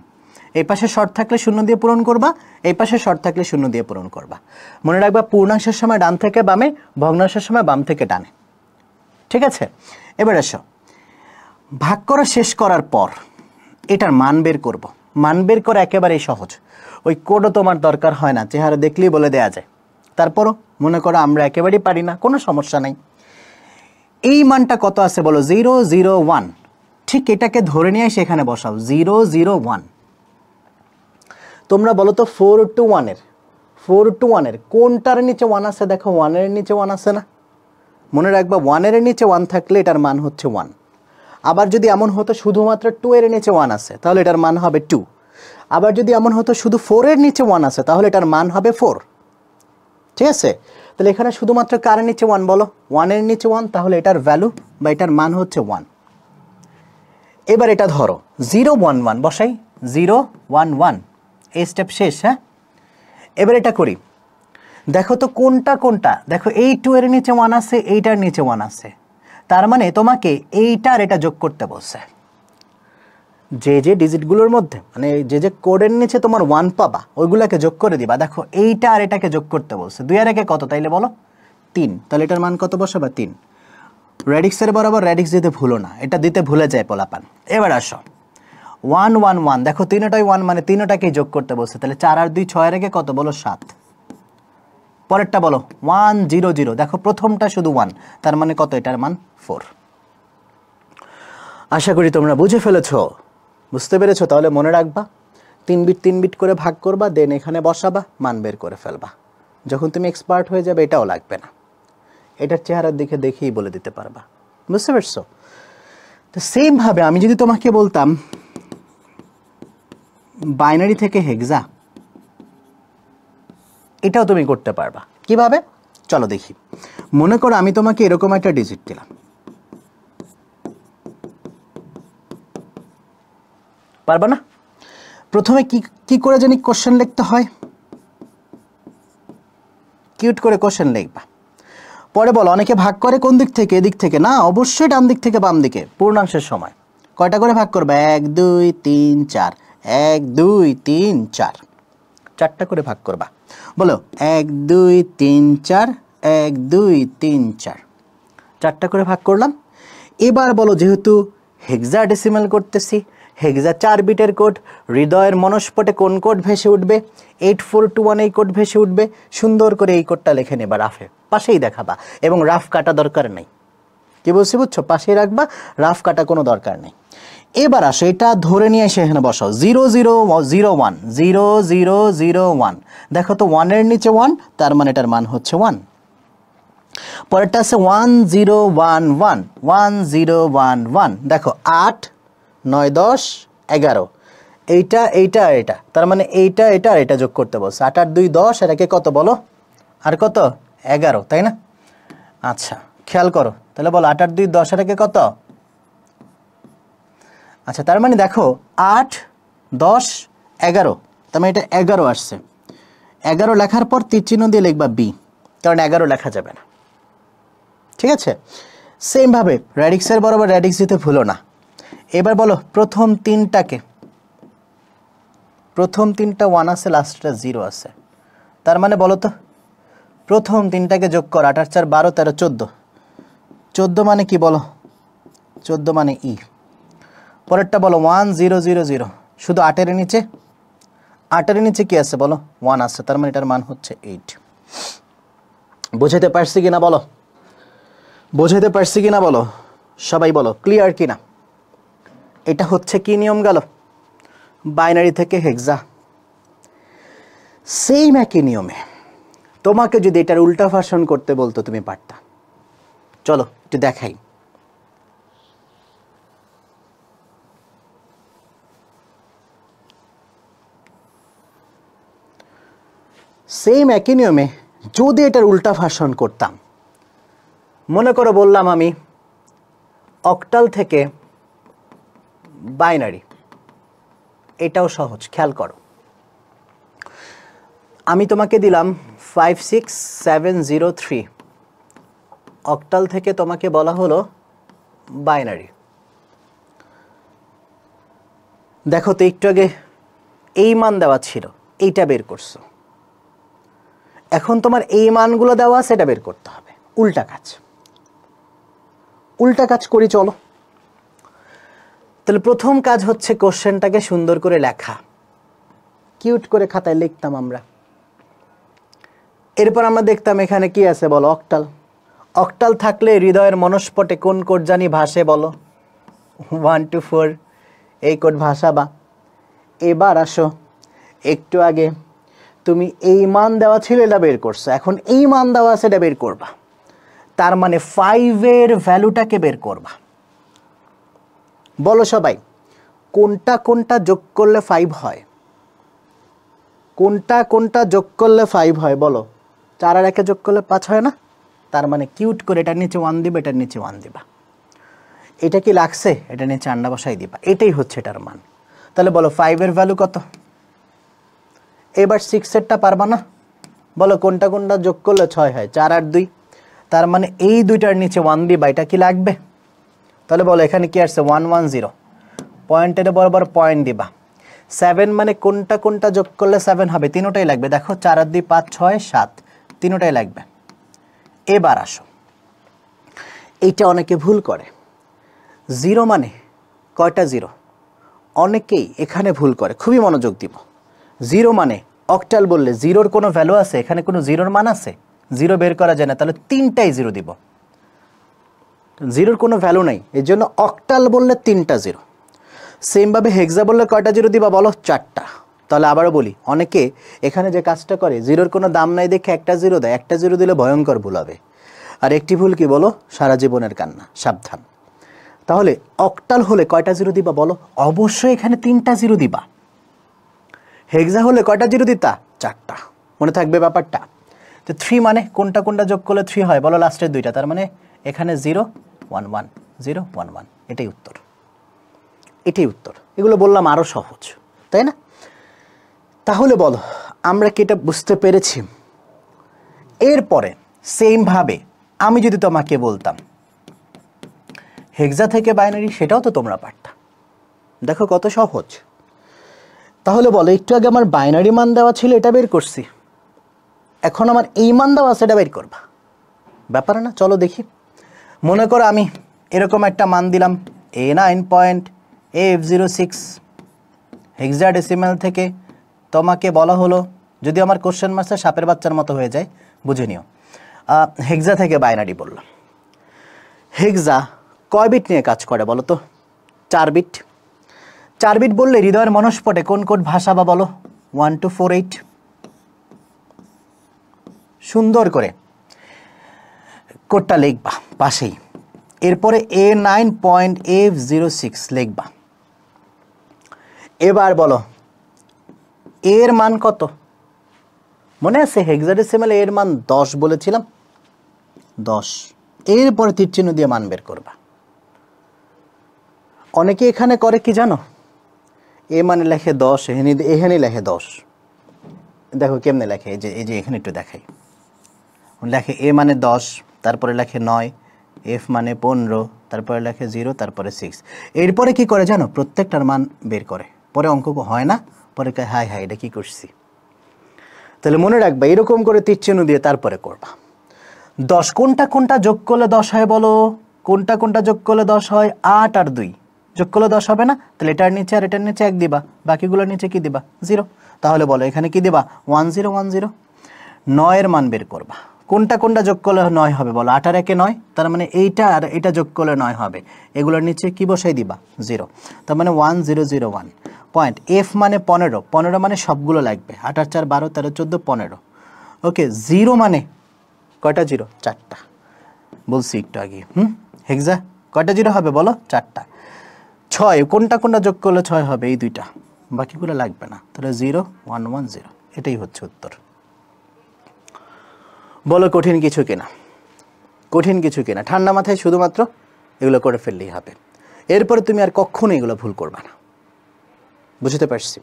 এই পাশে শর্ট থাকলে শূন্য দিয়ে পূরণ করবা, এই পাশে শর্ট থাকলে শূন্য দিয়ে পূরণ করবা। মনে রাখবা পূর্ণাংশের সময় ডান থেকে বামে, ভগ্নাংশের সময় বাম থেকে ডানে। ঠিক আছে, এবার আসো, ভাগ করা শেষ করার পর এটার মান বের করব। মান বের করা একেবারেই সহজ, ওই কোডও তোমার দরকার হয় না, চেহারা দেখলেই বলে দেয়া যায়। তারপরও মনে করো আমরা একেবারেই পারি না, কোনো সমস্যা নাই। এই মানটা কত আছে বলো? 0 0 1। ঠিক এটাকে ধরে নিয়ে এসে এখানে বসাও 0 0 1। তোমরা বলো তো 4 to 1 এর কোনটার নিচে 1 আছে? দেখো 1 এর নিচে 1 আছে না? মনে রাখবা 1 এর নিচে 1 থাকলে এটার মান হচ্ছে 1। আবার যদি এমন হতো শুধুমাত্র 2 এর নিচে 1 আছে তাহলে এটার মান হবে 2। আবার যদি এমন হতো শুধু 4 এর নিচে 1 আছে তাহলে এটার মান হবে 4। ঠিক আছে, তাহলে এখানে শুধুমাত্র কার নিচে 1 বলো? 1 এর নিচে 1, তাহলে এটার ভ্যালু বা এটার মান হচ্ছে 1। এবার এটা ধরো 0 1 1 বসাই, 0 1 1, এই স্টেপ শেষ। হ্যাঁ, এবার এটা করি, দেখো তো কোনটা কোনটা। দেখো এই 2 এর নিচে 1 আছে, এইটার নিচে 1 আছে, তার মানে তোমাকে এইটা আর এটা যোগ করতে বলছে। যে যে ডিজিটগুলোর মধ্যে মানে যে কোডের নিচে তোমার 1 পাবা ওইগুলোকে যোগ করে দিবা। দেখো এইটা আর এটাকে যোগ করতে বলছে, 2 আর 1 কত তাইলে বলো? 3। তাহলে এটার মান কত বসাবা? 3। রেডিক্সের বরাবর রেডিক্স দিতে ভুলো না, এটা দিতে ভুলে যায় পোলাপান। এবার আসো 1 1 1, দেখো তিনটাই 1 মানে তিনটাকেই যোগ করতে বলছে, তাহলে 4 আর 2 6 এর কত বলো? 7। পরেরটা বলো 1 0 0, দেখো প্রথমটা শুধু 1, তার মানে কত? এটার মান 4। আশা করি তোমরা বুঝে ফেলেছো, বুঝতে পেরেছো। তাহলে মনে রাখবা 3 বিট 3 বিট করে ভাগ করবা, দেন এখানে বসাবা, মান বের করে ফেলবা। যখন তুমি এক্সপার্ট হয়ে যাবে এটাও লাগবে না, এটার চেহারার দিকে দেখেই বলে দিতে পারবা। বুঝতে পারছো? তো সেম ভাবে আমি যদি তোমাকে বলতাম বাইনারি থেকে হেক্সা, এটাও তুমি করতে পারবা। কিভাবে? চলো দেখি। মনে করো আমি তোমাকে এরকম একটা ডিজিট দিলাম, পারবা না? প্রথমে কি করে জানি কোশ্চেন লিখতে হয়, কিউট করে কোশ্চেন লিখবা। পরে বলো অনেকে ভাগ করে কোন দিক থেকে? এদিক থেকে না, অবশ্যই ডান দিক থেকে বাম দিকে। পূর্ণাংশের সময় কয়টা করে ভাগ করবে? 1 2 3 4, 1 2 3 4, 4টা করে ভাগ করবা। বলো 1 2 3 4, 1 2 3 4, 4টা করে ভাগ করলাম। এবার বলো যেহেতু হেক্সাডেসিমাল করতেছি, হেক্সা 4 বিটের কোড, হৃদয়ের মনস্পটে কোন কোড ভেসে উঠবে? 8421 এই কোড ভেসে উঠবে। সুন্দর করে এই কোডটা লিখে নেবা, রাফে পাশেই দেখাবা, এবং রাফ কাটা দরকার নেই। কি বলছি বুঝছো? পাশেই রাখবা, রাফ কাটা কোনো দরকার নেই। এবার আসো এটা ধরে নিয়ে এসে এখানে বসাও 0 0 0 1, 0 0 0 1। দেখো তো 1 এর নিচে 1, তার মানে এটার মান হচ্ছে 1। পরেরটা আছে 1 0 1 1, 1 0 1 1। দেখো 8 9 10 11, এইটা এইটা এটা, তার মানে এইটা এটা আর এটা যোগ করতে বলছে। 8 আর 2 10, আর একে কত বলো? আর কত? 11, তাই না? আচ্ছা খেয়াল করো, তাহলে বলো 8 আর 2 10, আর একে কত? আচ্ছা, তার মানে দেখো 8 10 11, তার মানে এটা 11 আসছে। 11 লেখার পর তীর চিহ্ন দিয়ে লিখবা বি, কারণ 11 লেখা যাবে না। ঠিক আছে, সেম ভাবে রেডিক্সের বরাবর রেডিক্স দিতে ভুলো না। এবার বলো প্রথম তিনটাকে, প্রথম তিনটা 1 আছে, লাস্টটা 0 আছে, তার মানে বলো তো প্রথম তিনটাকে যোগ কর। 8 আর 4 12 13 14, 14 মানে কি বলো? 14 মানে ই। পরেরটা বলো 1 0 0 0, শুধু 8 এর নিচে, 8 এর নিচে কি আছে বলো? 1 আছে, তার মানে এটার মান হচ্ছে 8। বোঝাতে পারছি কিনা বলো? বোঝাতে পারছি কিনা বলো? সবাই বলো ক্লিয়ার কিনা? এটা হচ্ছে কি নিয়ম গেল? বাইনারি থেকে হেক্সা। সেম একই নিয়মে তোমাকে যদি এটার উল্টা ভার্সন করতে বলতো তুমি পারতা। চলো একটু দেখাই। সেম একই নিয়মে যদি এটার উল্টা ভার্সন করতাম, মনে করো বললাম আমি অক্টাল থেকে বাইনারি, এটাও সহজ। খেয়াল করো আমি তোমাকে দিলাম 56703, অক্টাল থেকে তোমাকে বলা হলো বাইনারি। দেখো তো একটু আগে এই মান দেওয়া ছিল, এইটা বের করছো, এখন তোমার এই মানগুলো দেওয়া সেটা বের করতে হবে। উল্টা কাজ করি চলো। তাহলে প্রথম কাজ হচ্ছে কোশ্চেনটাকে সুন্দর করে লেখা, কিউট করে খাতায় লিখতাম আমরা। এরপর আমরা দেখতাম এখানে কি আছে বলো, অক্টাল। অক্টাল থাকলে হৃদয়ের মনস্পটে কোন কোড জানি ভাসে বলো, 1 to 4 এই কোড ভাসাবা। এবার আসো, একটু আগে তুমি এই মান দেওয়া ছিল এটা বের করছো, এখন এই মান দেওয়া আছে এটা বের করবা। তার মানে 5-এর ভ্যালুটাকে বের করবা। বলো সবাই, কোনটা কোনটা যোগ করলে 5 হয়? কোনটা কোনটা যোগ করলে 5 হয় বলো? 4 আর 1 যোগ করলে 5 হয় না? তার মানে কিউট করে এটার নিচে 1 দিবা, এটার নিচে 1 দিবা। এটা কি লাগছে? এটা নিচে আন্ডা বসাই দিবা, এটাই হচ্ছে এটার মান। তাহলে বলো 5-এর ভ্যালু কত? এবার 6-এরটা পারবা না? বলো কোনটা কোনটা যোগ করলে 6 হয়? 4 আর 2। তার মানে এই দুইটার নিচে 1 দিবা, এটা কি লাগবে? তাহলে বলো এখানে কি আসছে? 110, পয়েন্টের বরাবর পয়েন্ট দিবা। 7 মানে কোনটা কোনটা যোগ করলে 7 হবে? তিনোটাই লাগবে। দেখো 4 আর 2 5 6 7, তিনোটাই লাগবে। এবার আসো, এইটা অনেকে ভুল করে, 0 মানে কয়টা 0? অনেকেই এখানে ভুল করে, খুবই মনোযোগ দিব। 0 মানে অক্টাল বললে 0-র কোনো ভ্যালু আছে? এখানে কোনো 0-র মান আছে? 0 বের করা যায় না, তাহলে 3টাই 0 দিব। 0-র কোনো ভ্যালু নাই, এর জন্য অক্টাল বললে 3টা 0। সেমভাবে হেক্সা বললে কয়টা 0 দিবা বলো? 4টা। তাহলে আবারও বলি, অনেকে এখানে যে কাজটা করে 0-র কোনো দাম নাই দেখে একটা 0 দেয়, একটা 0 দিলে ভয়ঙ্কর ভুল হবে। আর একটি ভুল কি বলো? সারা জীবনের কান্না, সাবধান। তাহলে অক্টাল হলে কয়টা 0 দিবা বলো? অবশ্যই এখানে 3টা 0 দিবা। হেক্সা হলে কয়টা 0 দিতা? 4টা। মনে থাকবে ব্যাপারটা। তো 3 মানে কোনটা কোনটা যোগ করলে 3 হয় বলো? লাস্টের দুইটা। তার মানে এখানে 0 1 1 0 1 1, এটাই উত্তর। এটাই উত্তর। এগুলো বললাম আরও সহজ, তাই না? তাহলে বলো আমরা কি এটা বুঝতে পেরেছি? এরপরে সেমভাবে আমি যদি তোমাকে বলতাম হেক্সা থেকে বাইনারি, সেটাও তো তোমরা পারতা। দেখো কত সহজ। তাহলে বলো একটু আগে আমার বাইনারি মান দেওয়া ছিল, এটা বের করছি, এখন আমার এই মান দেওয়া আছে, এটা বের করবা। ব্যাপার না? চলো দেখি। মনে করো আমি এরকম একটা মান দিলাম, A9.F06 হেক্সাডেসিমাল থেকে তোমাকে বলা হলো, যদি আমার কোশ্চেন মার্কসে সাপের বাচ্চার মতো হয়ে যায় বুঝে নিও, হেক্সা থেকে বাইনারি বললাম। হেক্সা কয় বিট নিয়ে কাজ করে বলো তো? 4 বিট। 4 বিট বললে হৃদয়ের মনস্পটে কোন কোড ভাষাবা বলো? 1 to 48। সুন্দর করে কোডটা লিখবা পাশেই। এরপরে A9.F06 লিখবা। এবার বলো এর মান কত? মনে আছে হেক্সাডেসিমালে এর মান 10 বলেছিলাম, 10। এরপরে তীর চিহ্ন দিয়ে মান বের করবা। অনেকে এখানে করে কি জানো? এ মানে লেখে 10, এখানে লেখে 10। দেখো কেমনে লেখে, এই যে এখানে একটু দেখাই। লেখে এ মানে 10, তারপরে লেখে 9, এফ মানে 15, তারপরে লেখে 0, তারপরে 6। এরপরে কি করে জানো? প্রত্যেকটার মান বের করে, পরে অঙ্ক হয় না, পরে হাই হাই এটা কী করছি। তাহলে মনে রাখবা এরকম করে তীর চিহ্ন দিয়ে তারপরে করবা। 10 কোনটা কোনটা যোগ করলে 10 হয় বলো? কোনটা কোনটা যোগ করলে 10 হয়? 8 আর 2 যোগ করলে 10 হবে না? তাহলে এটার নিচে আর এটার নিচে 1 দিবা, বাকিগুলোর নিচে কি দিবা? 0। তাহলে বলো এখানে কি দিবা? 1010। 9-এর মান বের করবা। কোনটা কোনটা যোগ করলে 9 হবে বলো? 8 আর 1 9, তার মানে এইটা আর এটা যোগ করলে 9 হবে। এগুলোর নিচে কি বসাই দিবা? 0। তার মানে 1001 পয়েন্ট। এফ মানে 15, 15 মানে সবগুলো লাগবে, 8 আর 4 12 13 14 15। ওকে, 0 মানে কয়টা 0? 4টা। বলছি একটু আগে। হেক্সা কয়টা 0 হবে বলো? 4টা। 6 কোনটা কোনটা যোগ করলে 6 হবে? এই দুইটা, বাকিগুলো লাগবে না। তাহলে 0 1 1 0, এটাই হচ্ছে উত্তর। বলো কঠিন কিছু কিনা? কঠিন কিছু কিনা? ঠান্ডা মাথায় শুধুমাত্র এগুলো করে ফেললেই হবে। এরপরে তুমি আর কখনো এগুলো ভুল করবে না। বুঝতে পারছি?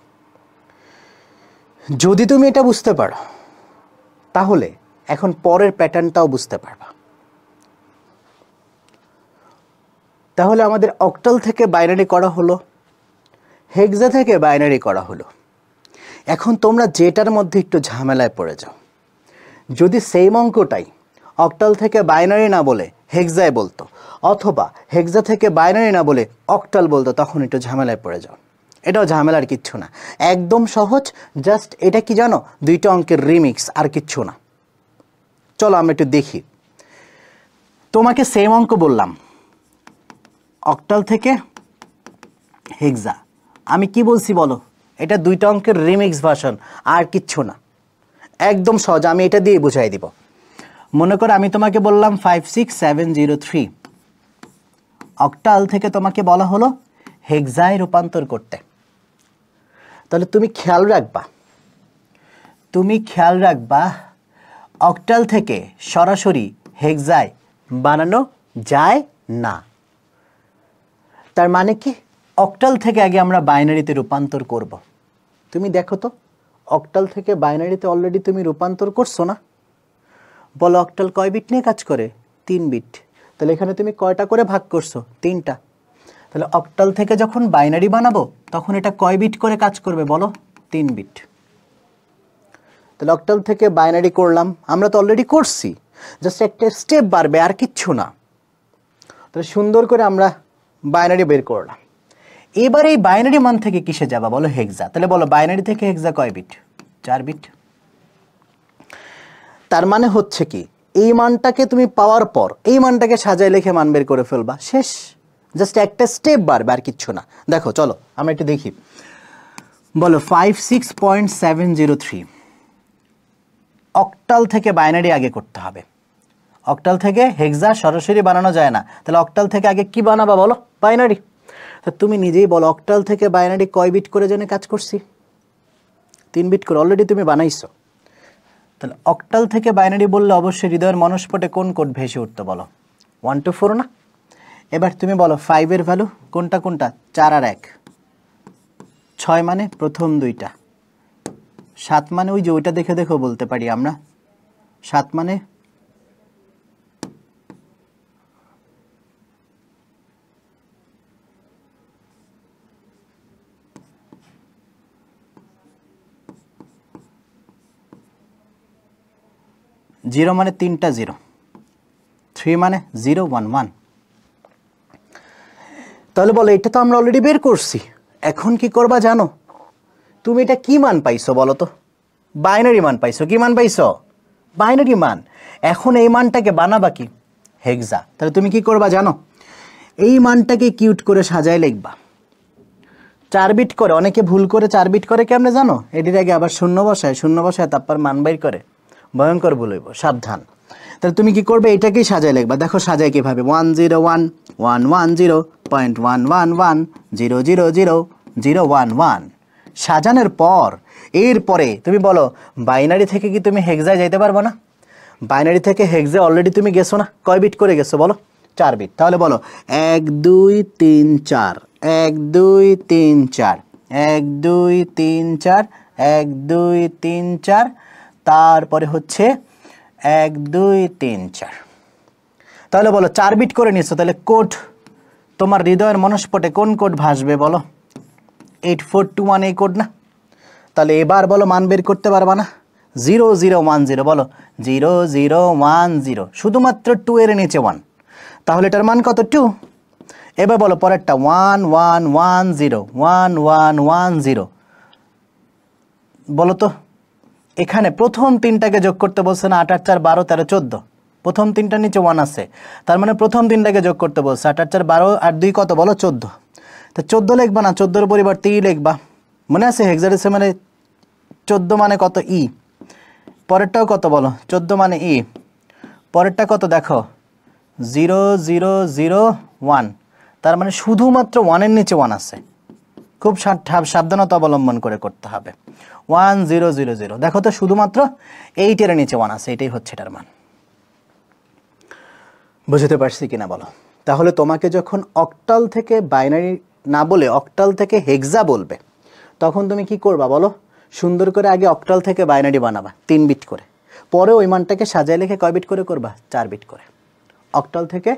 যদি তুমি এটা বুঝতে পারো তাহলে এখন পরের প্যাটার্নটাও বুঝতে পারবা। তাহলে আমাদের অক্টাল থেকে বাইনারি করা হলো, হেক্সা থেকে বাইনারি করা হলো। এখন তোমরা যেটার মধ্যে একটু ঝামেলায় পড়ে যাও, যদি সেম অঙ্কটাই অক্টাল থেকে বাইনারি না বলে হেক্সায় বলতো, অথবা হেক্সা থেকে বাইনারি না বলে অক্টাল বলতো, তখন একটু ঝামেলায় পড়ে যাও। এটাও ঝামেলার কিচ্ছু না, একদম সহজ। জাস্ট এটা কি জানো, দুইটা অঙ্কের রিমিক্স, আর কিচ্ছু না। চলো আমরা একটু দেখি। তোমাকে সেম অঙ্ক বললাম, অক্টাল থেকে হেক্সা। আমি কি বলছি বলো, এটা দুইটা অঙ্কের রিমিক্স ভার্সন, আর কিচ্ছু না, একদম সহজ। আমি এটা দিয়ে বুঝাই দিব। মনে করো আমি তোমাকে বললাম 56703, অক্টাল থেকে তোমাকে বলা হলো হেক্সায় রূপান্তর করতে। তাহলে তুমি খেয়াল রাখবা অক্টাল থেকে সরাসরি হেক্সায় বানানো যায় না। তার মানে কি, অক্টাল থেকে আগে আমরা বাইনারিতে রূপান্তর করব। তুমি দেখো তো, অক্টাল থেকে বাইনারিতে অলরেডি তুমি রূপান্তর করছো না? বলো অক্টাল কয় বিট নিয়ে কাজ করে? 3 বিট। তাহলে এখানে তুমি কয়টা করে ভাগ করছো? 3টা। তাহলে অক্টাল থেকে যখন বাইনারি বানাবো তখন এটা কয় বিট করে কাজ করবে বলো? 3 বিট। তাহলে অক্টাল থেকে বাইনারি করলাম, আমরা তো অলরেডি করছি, জাস্ট একটা স্টেপ বাড়বে, আর কিচ্ছু না। তাহলে সুন্দর করে আমরা বাইনারি বের করলাম। এবার এই বাইনারি মান থেকে কিসে যাবা বলো? হেক্সা। তাহলে বলো বাইনারি থেকে হেক্সা কয় বিট? 4 বিট। তার মানে হচ্ছে কি, এই মানটাকে তুমি পাওয়ার পর এই মানটাকে সাজায় লিখে মান বের করে ফেলবা, শেষ। জাস্ট একটা স্টেপ বাড়বে, আর কিচ্ছু না। দেখো চলো আমরা একটু দেখি। বলো 56.703, অক্টাল থেকে বাইনারি আগে করতে হবে। অক্টাল থেকে হেক্সা সরাসরি বানানো যায় না, তাহলে অক্টাল থেকে আগে কি বানাবা বলো? বাইনারি। তো তুমি নিজেই বলো অক্টাল থেকে বাইনারি কয় বিট করে জেনে কাজ করছি? 3 বিট করে অলরেডি তুমি বানাইছো। তাহলে অক্টাল থেকে বাইনারি বললে অবশ্যই হৃদয়ের মনস্পটে কোন কোড ভেসে উঠতো বলো? 1 to 4 না? এবার তুমি বলো 5 এর ভ্যালু কোনটা কোনটা? 4 আর 1। 6 মানে প্রথম দুইটা, 7 মানে ওই যে ওইটা দেখে দেখো বলতে পারি আমরা। 7 মানে 0 মানে 3টা 0, 3 মানে 0 1 1। তাহলে বলো এটা তো আমরা অলরেডি বের করছি, এখন কি করবা জানো? তুমি এটা কি মান পাইছো বলো তো? বাইনারি মান পাইছো। কি মান পাইছো? বাইনারি মান। এখন এই মানটাকে বানাবা কি? হেক্সা। তাহলে তুমি কি করবা জানো? এই মানটাকে কিউট করে সাজায় লিখবা 4 বিট করে। অনেকে ভুল করে 4 বিট করে, কেমনে জানো? এটির আগে আবার শূন্য বসায় তারপর মান বাইর করে, ভয়ঙ্কর ভুল হইব, সাবধান। তাহলে তুমি কি করবে? এটাকেই সাজায় লিখবা। দেখো সাজায় কিভাবে? 101.111.000.000.011। সাজানোর পর এরপরে তুমি বলো বাইনারি থেকে কি তুমি হেক্সায় যাইতে পারবো না? বাইনারি থেকে হেক্সা অলরেডি তুমি গেছো না? কয় বিট করে গেছো বলো? 4 বিট। তাহলে বলো 1 2 3 4, 1 2 3 4, 1 2 3 4, 1 2 3 4, তারপরে হচ্ছে 1 2 3 4। তাহলে বলো 4 বিট করে নিচ্ছ, তাহলে কোড তোমার হৃদয়ের মনস্পটে কোন কোড ভাসবে বলো? 8421 এই কোড না? তাহলে এবার বলো মান বের করতে পারবা না? 0010 বলো 0010, শুধুমাত্র 2 এর নিচে 1, তাহলে এটার মান কত? 2। এবার বলো পরেরটা 1110 বলো তো। এখানে প্রথম তিনটাকে যোগ করতে বলছে না? 8 8 4 12 13 14। প্রথম তিনটার নিচে 1 আছে, তার মানে প্রথম তিনটাকে যোগ করতে বলছে। 8 8 4 12 আর 2 কত বলো? 14। তো 14 লিখবা না, 14 পরিবর্তে ই লিখবা। মনে আছে হেক্সাডেসিমালে 14 মানে কত? ই। পরেরটাও কত বলো? 14 মানে ই। পরেরটা কত দেখো? 0001, তার মানে শুধুমাত্র 1 এর নিচে 1 আছে। খুব সাবধানতা অবলম্বন করে করতে হবে। 1000, দেখো তো শুধুমাত্র 8 এর নিচে 1 আছে, এটাই হচ্ছে এটার মান। বুঝতে পারছি কিনা বলো? তাহলে তোমাকে যখন অক্টাল থেকে বাইনারি না বলে অক্টাল থেকে হেক্সা বলবে, তখন তুমি কি করবা বলো? সুন্দর করে আগে অক্টাল থেকে বাইনারি বানাবা 3 বিট করে, পরে ওই মানটাকে সাজায় লিখে কয় বিট করে করবা 4 বিট করে অক্টাল থেকে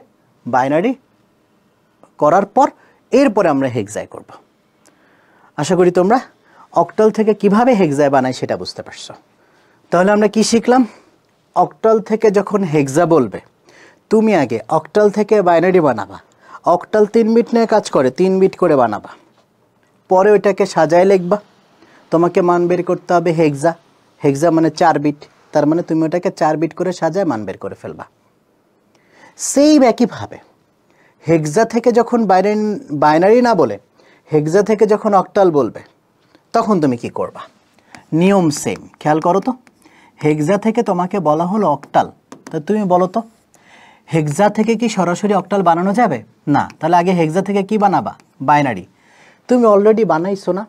বাইনারি করার পর এরপরে আমরা হেক্সায় করব আশা করি তোমরা অক্টাল থেকে কিভাবে হেক্সায় বানাই সেটা বুঝতে পারছো তাহলে আমরা কি শিখলাম অক্টাল থেকে যখন হেক্সা বলবে তুমি আগে অক্টাল থেকে বাইনারি বানাবা অক্টাল 3 বিট নিয়ে কাজ করে 3 বিট করে বানাবা পরে ওইটাকে সাজায় লিখবা তোমাকে মান বের করতে হবে হেক্সা হেক্সা মানে 4 বিট তার মানে তুমি ওটাকে 4 বিট করে সাজায় মান বের করে ফেলবা সেই একইভাবে হেক্সা থেকে যখন বাইনারি না বলে হেক্সা থেকে যখন অক্টাল বলবে তখন তুমি কি করবা নিয়ম সেম খেয়াল করো তো হেক্সা থেকে তোমাকে বলা হলো অক্টাল তা তুমি বলো তো হেক্সা থেকে কি সরাসরি অক্টাল বানানো যাবে না তাহলে আগে হেক্সা থেকে কি বানাবা বাইনারি তুমি অলরেডি বানাইছো না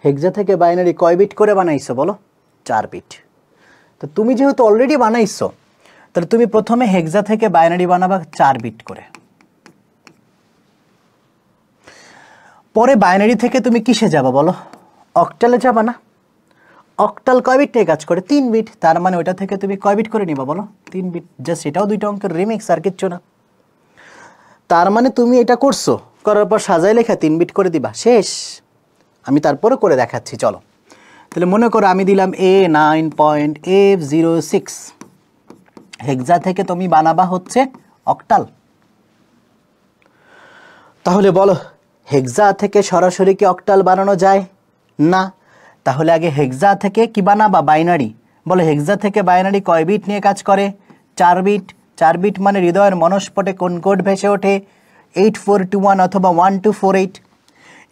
হেক্সা থেকে বাইনারি কয় বিট করে বানাইছো বলো 4 বিট তো তুমি যেহেতু অলরেডি বানাইছো তাহলে তুমি প্রথমে হেক্সা থেকে বাইনারি বানাবা 4 বিট করে পরে বাইনারি থেকে তুমি কিসে যাবা বলো অক্টালে যাবা না অক্টাল কয় বিট নিয়ে কাজ করে 3 বিট তার মানে ওটা থেকে তুমি কয় বিট করে নিবা বলো 3 বিট জাস্ট এটাও দুইটা অঙ্কের রিমিক্স আর কিচ্ছু না তার মানে তুমি এটা করছো করার পর সাজায় লেখা 3 বিট করে দিবা শেষ আমি তারপরে করে দেখাচ্ছি চলো তাহলে মনে করো আমি দিলাম A9.F06 হেক্সা থেকে তুমি বানাবা হচ্ছে অক্টাল তাহলে বলো হেক্সা থেকে সরাসরি কি অক্টাল বানানো যায় না তাহলে আগে হেক্সা থেকে কি বানাবা বাইনারি বলো হেক্সা থেকে বাইনারি কয় বিট নিয়ে কাজ করে 4 বিট 4 বিট মানে হৃদয়ের মনস্পটে কোন কোড ভেসে ওঠে 8421 অথবা 1248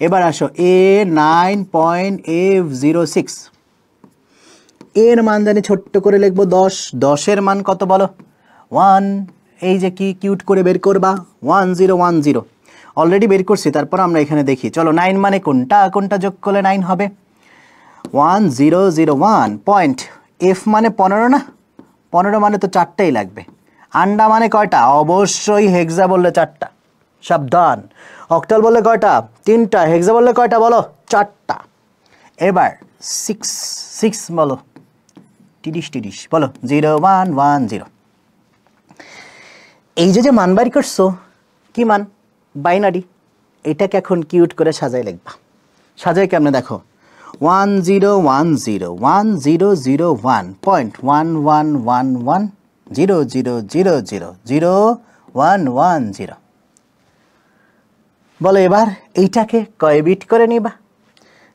এবার আসো A9.F06 এর মান জানি ছোট্ট করে লিখবো 10 এর মান কত বলো 1 এই যে কি কিউট করে বের করবা 1010 অলরেডি বের করছি তারপর আমরা এখানে দেখি চলো 9 মানে কোনটা যোগ করলে 9 হবে 1001 পয়েন্ট F মানে 15 না 15 মানে তো 4টাই লাগবে আন্ডা মানে কয়টা অবশ্যই হেক্সা বললে 4টা সাবধান অক্টাল বললে কয়টা 3টা হেক্সা বললে কয়টা বলো 4টা এবার 6 বলো তিরিশ বলো 0110 এই যে মান বাইর করছো কি মান বাইনারি এটাকে এখন কিউট করে সাজায় লিখবা সাজায় কেমনে দেখো 10101011110000000110 বলো এবার এইটাকে কয় বিট করে নিবা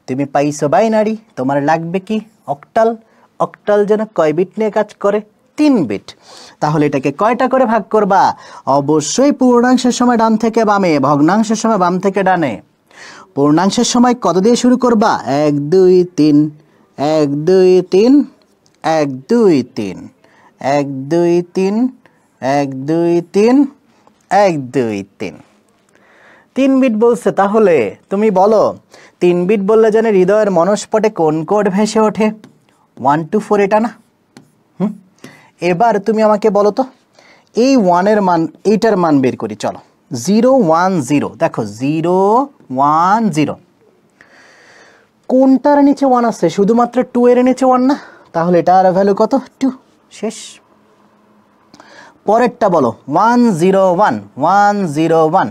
তুমি পাইছো বাইনারি তোমার লাগবে কি অক্টাল অক্টাল যেন কয় বিট নিয়ে কাজ করে 3 বিট তাহলে এটাকে কয়টা করে ভাগ করবা অবশ্যই পূর্ণাংশের সময় ডান থেকে বামে ভগ্নাংশের সময় বাম থেকে ডানে পূর্ণাংশের সময় কত দিয়ে শুরু করবা 1 2 3 1 2 3 1 2 3 1 2 3 1 2 3 1 2 3 3 বিট বলছে তাহলে তুমি বলো 3 বিট বললে জানে হৃদয়ের মনস্পটে কোন কোড ভেসে ওঠে 124 এটা না এবার তুমি আমাকে বলো তো এই 1 এর মান এইটার মান বের করি চলো 010 দেখো 010 কোনটার নিচে 1 আছে শুধুমাত্র 2 এর নিচে 1 না তাহলে এটার ভ্যালু কত 2 শেষ পরেরটা বলো 101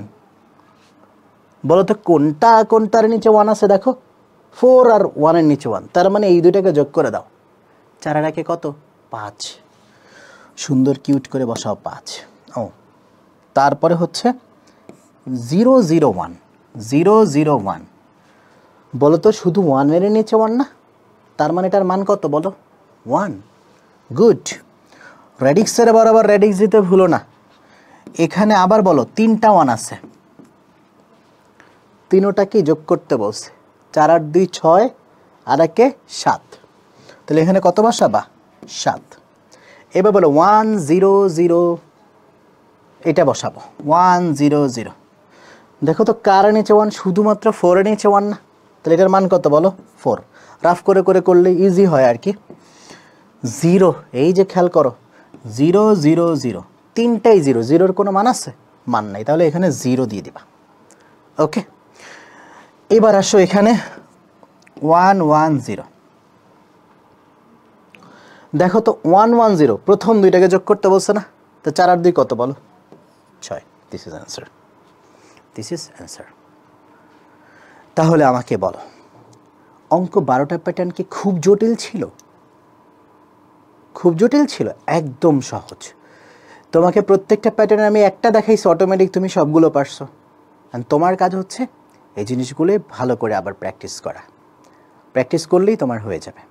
বলো তো কোনটার নিচে 1 আছে দেখো 4 আর 1 এর নিচে 1 তার মানে এই দুইটাকে যোগ করে দাও 4 আর 1 কত 5 সুন্দর কিউট করে বসাও 5 ও তারপরে হচ্ছে 001 বলো তো শুধু 1 এর নিচে 1 না তার মানে এটার মান কত বলো 1 গুড রেডিক্সের বরাবর রেডিক্স দিতে ভুলো না এখানে আবার বলো 3টা 1 আছে তিনোটাকে যোগ করতে বলছে 4 আর 2 6 আর একে 7 তাহলে এখানে কত বসাবা 7 এবার বলো 100 এটা বসাবো 100 দেখো তো কার নিচে 1 শুধুমাত্র 4 এর নিচে 1 না তাহলে এটার মান কত বলো 4 রাফ করে করলে ইজি হয় আর কি 0 এই যে খেয়াল করো 000 তিনটাই 0 এর কোনো মান আছে মান নাই তাহলে এখানে 0 দিয়ে দিবা ওকে এবার আসো এখানে 110 দেখো তো 110 প্রথম দুইটাকে যোগ করতে বলছে না, তো 4 আর 2 কত বলো? 6। This is answer, this is answer. তাহলে আমাকে বলো, অঙ্ক 12টা প্যাটার্ন কি খুব জটিল ছিল? খুব জটিল ছিল? একদম সহজ। তোমাকে প্রত্যেকটা প্যাটার্নে আমি একটা দেখাইছি, অটোমেটিক তুমি সবগুলো পারছো। আর তোমার কাজ হচ্ছে এই জিনিসগুলো ভালো করে আবার প্র্যাকটিস করা। প্র্যাকটিস করলেই তোমার হয়ে যাবে।